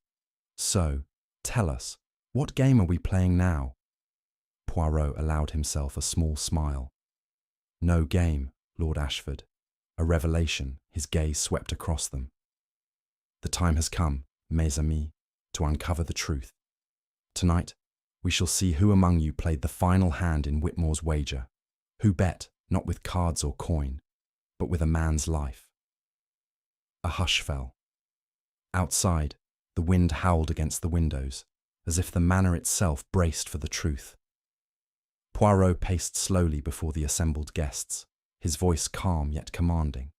S1: "So, tell us, what game are we playing now?" Poirot allowed himself a small smile. "No game, Lord Ashford." A revelation, his gaze swept across them. "The time has come, mes amis, to uncover the truth. Tonight, we shall see who among you played the final hand in Whitmore's wager, who bet, not with cards or coin, but with a man's life." A hush fell. Outside, the wind howled against the windows, as if the manor itself braced for the truth. Poirot paced slowly before the assembled guests, his voice calm yet commanding.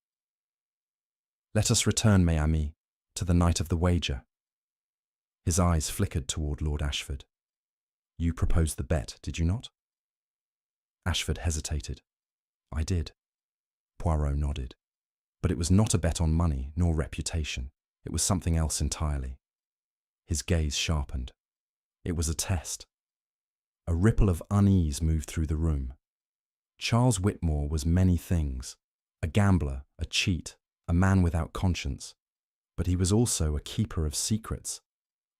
S1: "Let us return, mes amis, to the night of the wager." His eyes flickered toward Lord Ashford. "You proposed the bet, did you not?" Ashford hesitated. "I did." Poirot nodded. "But it was not a bet on money nor reputation. It was something else entirely." His gaze sharpened. It was a test. A ripple of unease moved through the room. Charles Whitmore was many things: a gambler, a cheat, a man without conscience. But he was also a keeper of secrets.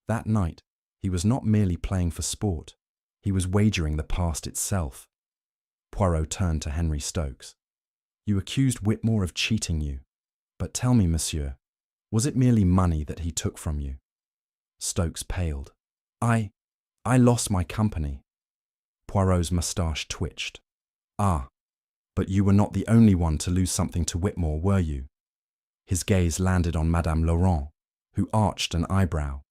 S1: That night, he was not merely playing for sport. He was wagering the past itself. Poirot turned to Henry Stokes. "You accused Whitmore of cheating you. But tell me, monsieur, was it merely money that he took from you?" Stokes paled. I lost my company." Poirot's moustache twitched. "Ah, but you were not the only one to lose something to Whitmore, were you?" His gaze landed on Madame Laurent, who arched an eyebrow.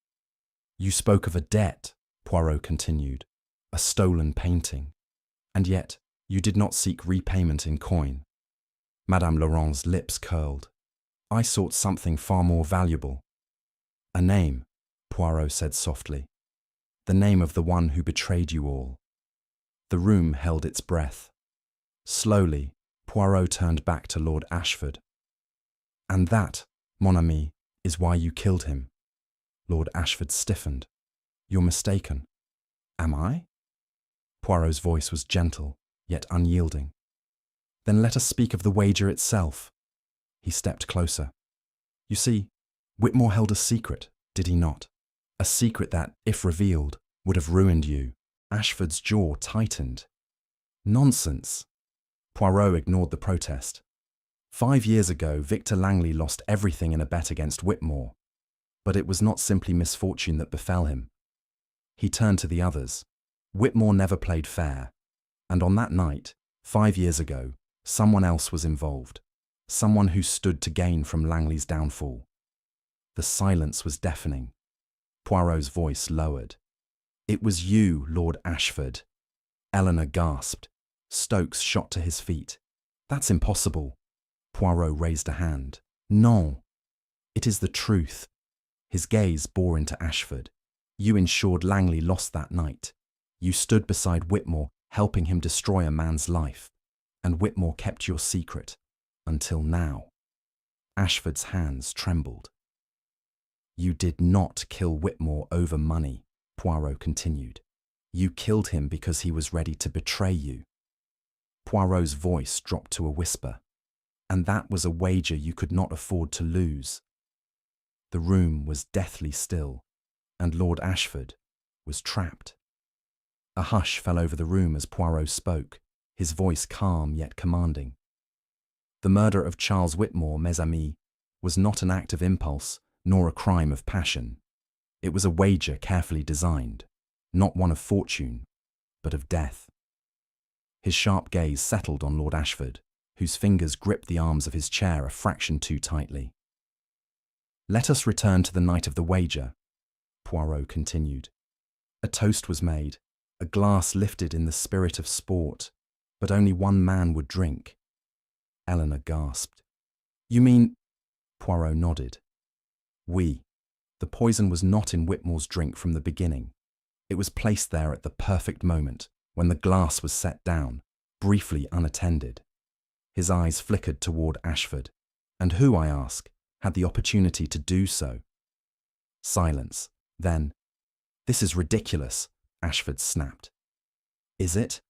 S1: "You spoke of a debt," Poirot continued, "a stolen painting. And yet, you did not seek repayment in coin." Madame Laurent's lips curled. "I sought something far more valuable." "A name," Poirot said softly. "The name of the one who betrayed you all." The room held its breath. Slowly, Poirot turned back to Lord Ashford. "And that, mon ami, is why you killed him." Lord Ashford stiffened. "You're mistaken." "Am I?" Poirot's voice was gentle, yet unyielding. "Then let us speak of the wager itself." He stepped closer. "You see, Whitmore held a secret, did he not? A secret that, if revealed, would have ruined you." Ashford's jaw tightened. "Nonsense." Poirot ignored the protest. 5 years ago, Victor Langley lost everything in a bet against Whitmore. But it was not simply misfortune that befell him. He turned to the others. Whitmore never played fair. And on that night, 5 years ago, someone else was involved. Someone who stood to gain from Langley's downfall. The silence was deafening. Poirot's voice lowered. "It was you, Lord Ashford." Eleanor gasped. Stokes shot to his feet. "That's impossible." Poirot raised a hand. "Non. It is the truth." His gaze bore into Ashford. "You ensured Langley lost that night. You stood beside Whitmore, helping him destroy a man's life. And Whitmore kept your secret. Until now." Ashford's hands trembled. "You did not kill Whitmore over money," Poirot continued. "You killed him because he was ready to betray you." Poirot's voice dropped to a whisper. "And that was a wager you could not afford to lose." The room was deathly still, and Lord Ashford was trapped. A hush fell over the room as Poirot spoke, his voice calm yet commanding. "The murder of Charles Whitmore, mes amis, was not an act of impulse, nor a crime of passion. It was a wager carefully designed, not one of fortune, but of death. His sharp gaze settled on Lord Ashford, whose fingers gripped the arms of his chair a fraction too tightly. "Let us return to the night of the wager," Poirot continued. "A toast was made, a glass lifted in the spirit of sport, but only one man would drink." Eleanor gasped. "You mean—" Poirot nodded. "Oui. The poison was not in Whitmore's drink from the beginning. It was placed there at the perfect moment, when the glass was set down, briefly unattended." His eyes flickered toward Ashford. "And who, I ask, had the opportunity to do so?" Silence. Then, "This is ridiculous," Ashford snapped. "Is it?"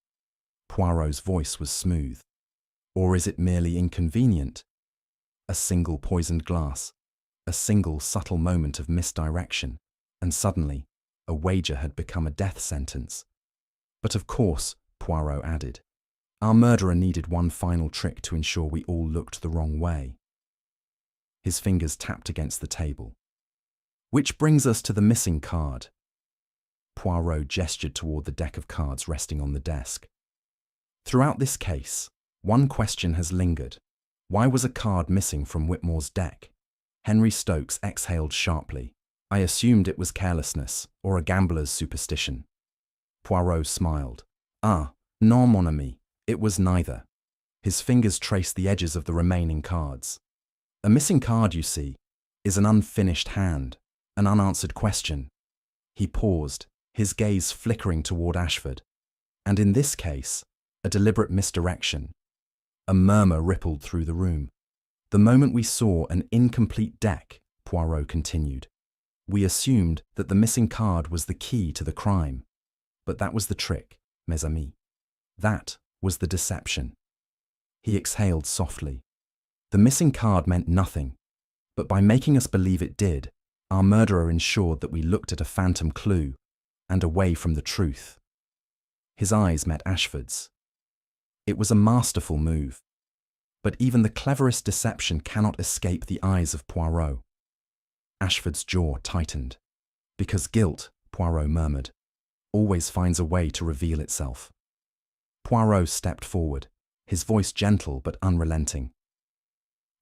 S1: Poirot's voice was smooth. "Or is it merely inconvenient? A single poisoned glass, a single subtle moment of misdirection, and suddenly, a wager had become a death sentence. But of course," Poirot added, "our murderer needed one final trick to ensure we all looked the wrong way." His fingers tapped against the table. "Which brings us to the missing card." Poirot gestured toward the deck of cards resting on the desk. "Throughout this case, one question has lingered. Why was a card missing from Whitmore's deck?" Henry Stokes exhaled sharply. "I assumed it was carelessness or a gambler's superstition." Poirot smiled. "Ah, non, mon ami, it was neither." His fingers traced the edges of the remaining cards. "A missing card, you see, is an unfinished hand, an unanswered question." He paused, his gaze flickering toward Ashford. "And in this case, a deliberate misdirection." A murmur rippled through the room. "The moment we saw an incomplete deck," Poirot continued, "we assumed that the missing card was the key to the crime. But that was the trick, mes amis. That was the deception." He exhaled softly. "The missing card meant nothing, but by making us believe it did, our murderer ensured that we looked at a phantom clue and away from the truth." His eyes met Ashford's. It was a masterful move, but even the cleverest deception cannot escape the eyes of Poirot. Ashford's jaw tightened. "Because guilt," Poirot murmured, "always finds a way to reveal itself." Poirot stepped forward, his voice gentle but unrelenting.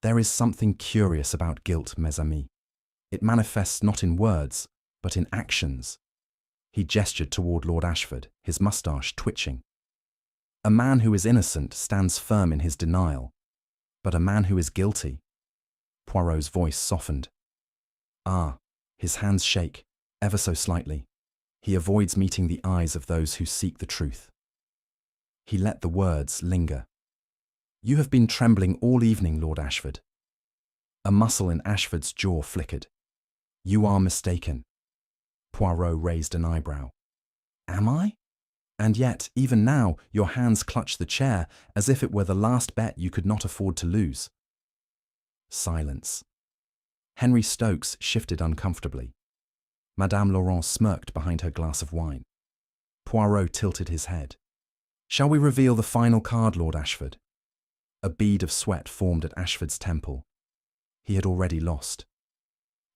S1: "There is something curious about guilt, mes amis. It manifests not in words, but in actions." He gestured toward Lord Ashford, his moustache twitching. "A man who is innocent stands firm in his denial, but a man who is guilty—" Poirot's voice softened. "Ah," his hands shake, ever so slightly. He avoids meeting the eyes of those who seek the truth. He let the words linger. "You have been trembling all evening, Lord Ashford." A muscle in Ashford's jaw flickered. "You are mistaken." Poirot raised an eyebrow. "Am I? And yet, even now, your hands clutch the chair as if it were the last bet you could not afford to lose." Silence. Henry Stokes shifted uncomfortably. Madame Laurent smirked behind her glass of wine. Poirot tilted his head. "Shall we reveal the final card, Lord Ashford?" A bead of sweat formed at Ashford's temple. He had already lost.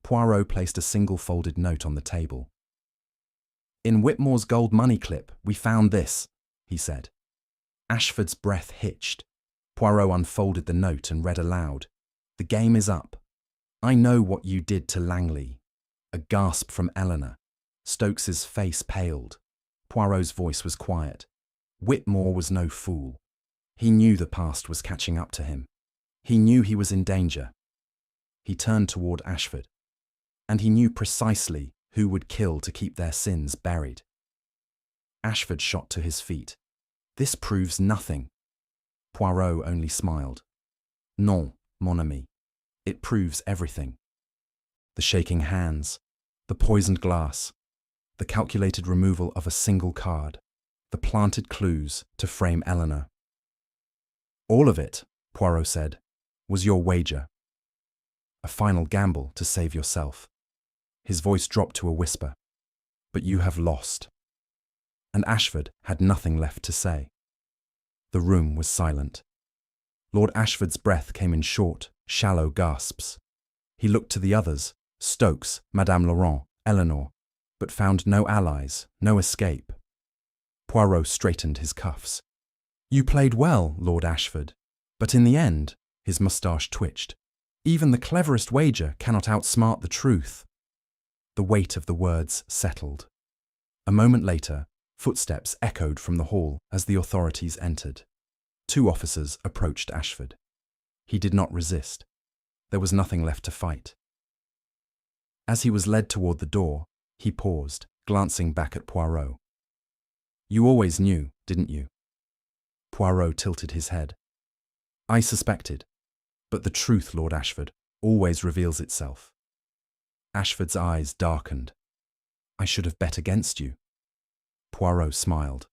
S1: Poirot placed a single folded note on the table. "In Whitmore's gold money clip, we found this," he said. Ashford's breath hitched. Poirot unfolded the note and read aloud. "The game is up. I know what you did to Langley." A gasp from Eleanor. Stokes's face paled. Poirot's voice was quiet. "Whitmore was no fool. He knew the past was catching up to him. He knew he was in danger." He turned toward Ashford. "And he knew precisely who would kill to keep their sins buried." Ashford shot to his feet. "This proves nothing." Poirot only smiled. "Non, mon ami. It proves everything." The shaking hands, the poisoned glass, the calculated removal of a single card, the planted clues to frame Eleanor. "All of it," Poirot said, "was your wager. A final gamble to save yourself." His voice dropped to a whisper. "But you have lost." And Ashford had nothing left to say. The room was silent. Lord Ashford's breath came in short, shallow gasps. He looked to the others, Stokes, Madame Laurent, Eleanor, but found no allies, no escape. Poirot straightened his cuffs. You played well, Lord Ashford, but in the end, his moustache twitched. Even the cleverest wager cannot outsmart the truth. The weight of the words settled. A moment later, footsteps echoed from the hall as the authorities entered. 2 officers approached Ashford. He did not resist. There was nothing left to fight. As he was led toward the door, he paused, glancing back at Poirot. You always knew, didn't you? Poirot tilted his head. I suspected, but the truth, Lord Ashford, always reveals itself. Ashford's eyes darkened. I should have bet against you. Poirot smiled.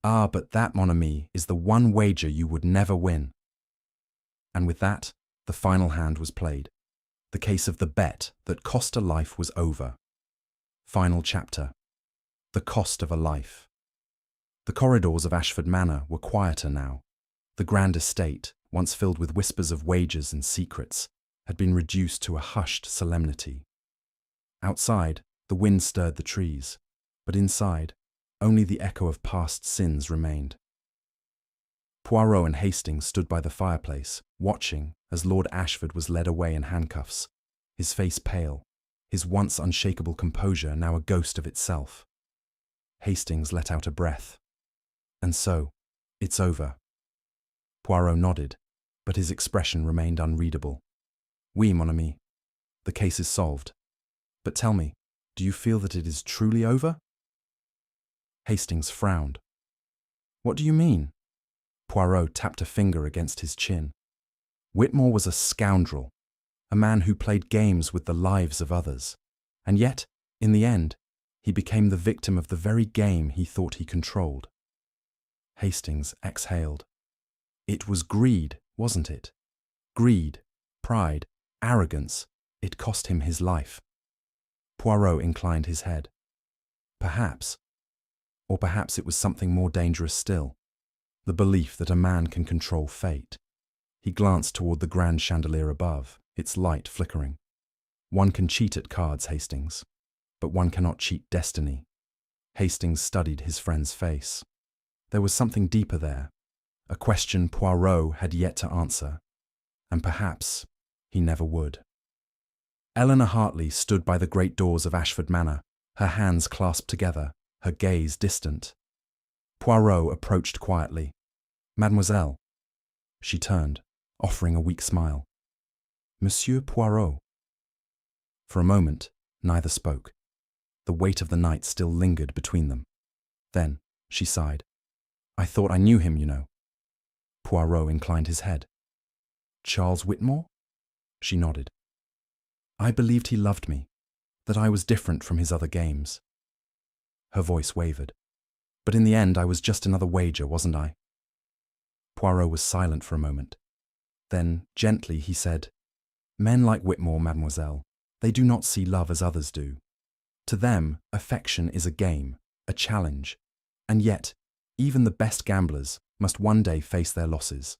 S1: Ah, but that, mon ami, is the one wager you would never win. And with that, the final hand was played. The case of the bet that cost a life was over. Final chapter. The cost of a life. The corridors of Ashford Manor were quieter now. The grand estate, once filled with whispers of wagers and secrets, had been reduced to a hushed solemnity. Outside, the wind stirred the trees, but inside, only the echo of past sins remained. Poirot and Hastings stood by the fireplace, watching as Lord Ashford was led away in handcuffs, his face pale, his once unshakable composure now a ghost of itself. Hastings let out a breath. And so, it's over. Poirot nodded, but his expression remained unreadable. Oui, mon ami. The case is solved. But tell me, do you feel that it is truly over? Hastings frowned. What do you mean? Poirot tapped a finger against his chin. Whitmore was a scoundrel, a man who played games with the lives of others. And yet, in the end, he became the victim of the very game he thought he controlled. Hastings exhaled. It was greed, wasn't it? Greed, pride, arrogance. It cost him his life. Poirot inclined his head. Perhaps. Or perhaps it was something more dangerous still. The belief that a man can control fate. He glanced toward the grand chandelier above, its light flickering. One can cheat at cards, Hastings, but one cannot cheat destiny. Hastings studied his friend's face. There was something deeper there, a question Poirot had yet to answer, and perhaps he never would. Eleanor Hartley stood by the great doors of Ashford Manor, her hands clasped together, her gaze distant. Poirot approached quietly. Mademoiselle. She turned, offering a weak smile. Monsieur Poirot. For a moment, neither spoke. The weight of the night still lingered between them. Then, she sighed. I thought I knew him, you know. Poirot inclined his head. Charles Whitmore? She nodded. I believed he loved me, that I was different from his other games. Her voice wavered. But in the end, I was just another wager, wasn't I? Poirot was silent for a moment. Then, gently, he said, Men like Whitmore, mademoiselle, they do not see love as others do. To them, affection is a game, a challenge, and yet, even the best gamblers must one day face their losses.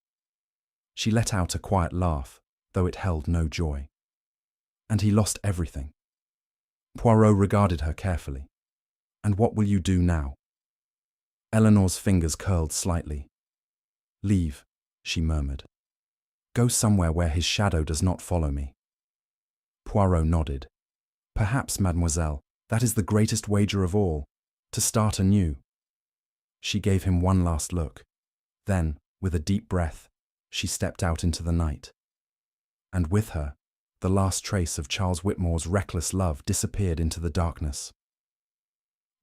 S1: She let out a quiet laugh, though it held no joy. And he lost everything. Poirot regarded her carefully. And what will you do now? Eleanor's fingers curled slightly. Leave, she murmured. Go somewhere where his shadow does not follow me. Poirot nodded. Perhaps, mademoiselle, that is the greatest wager of all, to start anew. She gave him one last look. Then, with a deep breath, she stepped out into the night. And with her, the last trace of Charles Whitmore's reckless love disappeared into the darkness.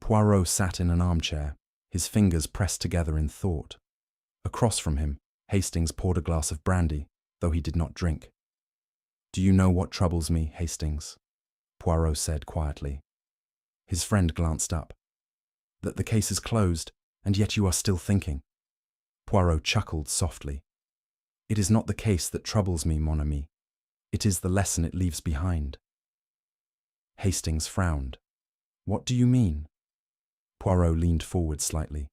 S1: Poirot sat in an armchair, his fingers pressed together in thought. Across from him, Hastings poured a glass of brandy, though he did not drink. Do you know what troubles me, Hastings? Poirot said quietly. His friend glanced up. That the case is closed, and yet you are still thinking. Poirot chuckled softly. It is not the case that troubles me, mon ami. It is the lesson it leaves behind. Hastings frowned. What do you mean? Poirot leaned forward slightly.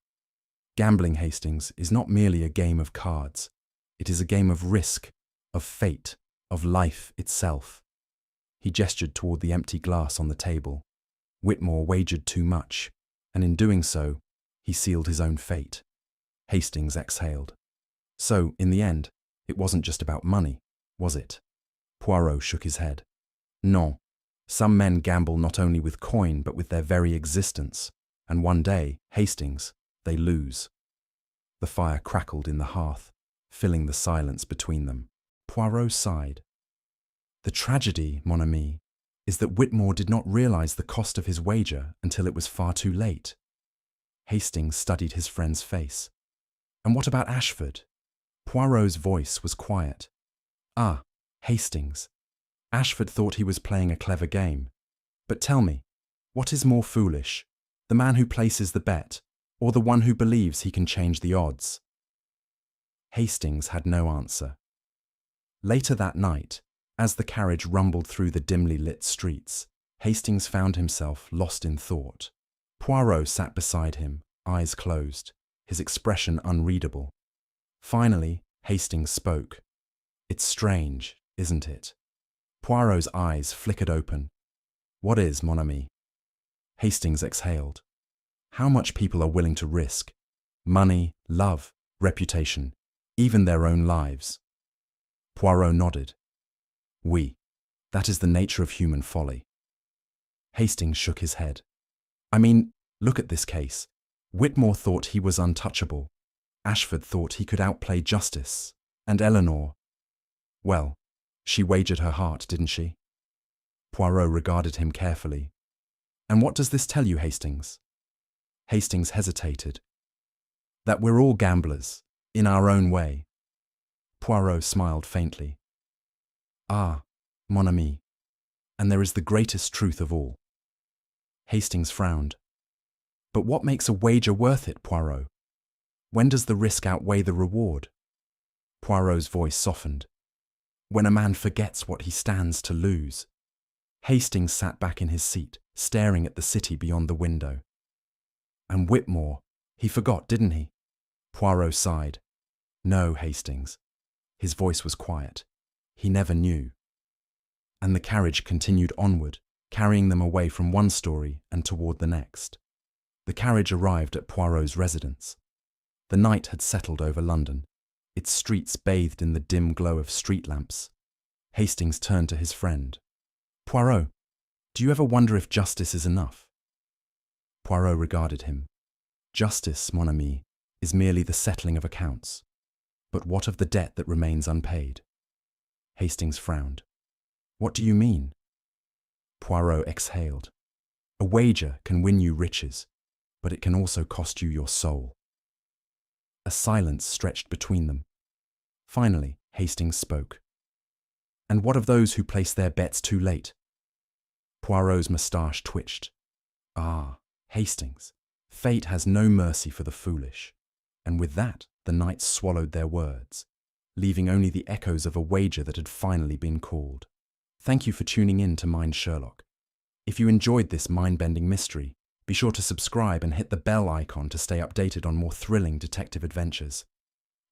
S1: Gambling, Hastings, is not merely a game of cards. It is a game of risk, of fate, of life itself. He gestured toward the empty glass on the table. Whitmore wagered too much, and in doing so, he sealed his own fate. Hastings exhaled. So, in the end, it wasn't just about money, was it? Poirot shook his head. No. Some men gamble not only with coin but with their very existence, and one day, Hastings, they lose. The fire crackled in the hearth, filling the silence between them. Poirot sighed. The tragedy, mon ami, is that Whitmore did not realize the cost of his wager until it was far too late. Hastings studied his friend's face. And what about Ashford? Poirot's voice was quiet. Ah, Hastings. Ashford thought he was playing a clever game. But tell me, what is more foolish, the man who places the bet, or the one who believes he can change the odds? Hastings had no answer. Later that night, as the carriage rumbled through the dimly lit streets, Hastings found himself lost in thought. Poirot sat beside him, eyes closed, his expression unreadable. Finally, Hastings spoke. It's strange, isn't it? Poirot's eyes flickered open. What is, mon ami? Hastings exhaled. How much people are willing to risk? Money, love, reputation, even their own lives. Poirot nodded. Oui, that is the nature of human folly. Hastings shook his head. I mean, look at this case. Whitmore thought he was untouchable. Ashford thought he could outplay justice. And Eleanor, well, she wagered her heart, didn't she? Poirot regarded him carefully. And what does this tell you, Hastings? Hastings hesitated. That we're all gamblers, in our own way. Poirot smiled faintly. Ah, mon ami, and there is the greatest truth of all. Hastings frowned. But what makes a wager worth it, Poirot? When does the risk outweigh the reward? Poirot's voice softened. When a man forgets what he stands to lose. Hastings sat back in his seat, staring at the city beyond the window. And Whitmore, he forgot, didn't he? Poirot sighed. No, Hastings. His voice was quiet. He never knew. And the carriage continued onward, carrying them away from one story and toward the next. The carriage arrived at Poirot's residence. The night had settled over London, its streets bathed in the dim glow of street lamps. Hastings turned to his friend. Poirot, do you ever wonder if justice is enough? Poirot regarded him. Justice, mon ami, is merely the settling of accounts. But what of the debt that remains unpaid? Hastings frowned. What do you mean? Poirot exhaled. A wager can win you riches, but it can also cost you your soul. A silence stretched between them. Finally, Hastings spoke. And what of those who place their bets too late? Poirot's moustache twitched. Ah, Hastings, fate has no mercy for the foolish. And with that, the knights swallowed their words, leaving only the echoes of a wager that had finally been called. Thank you for tuning in to Mind Sherlock. If you enjoyed this mind-bending mystery, be sure to subscribe and hit the bell icon to stay updated on more thrilling detective adventures.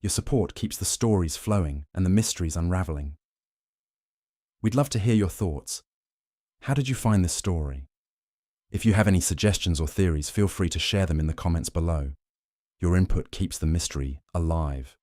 S1: Your support keeps the stories flowing and the mysteries unraveling. We'd love to hear your thoughts. How did you find this story? If you have any suggestions or theories, feel free to share them in the comments below. Your input keeps the mystery alive.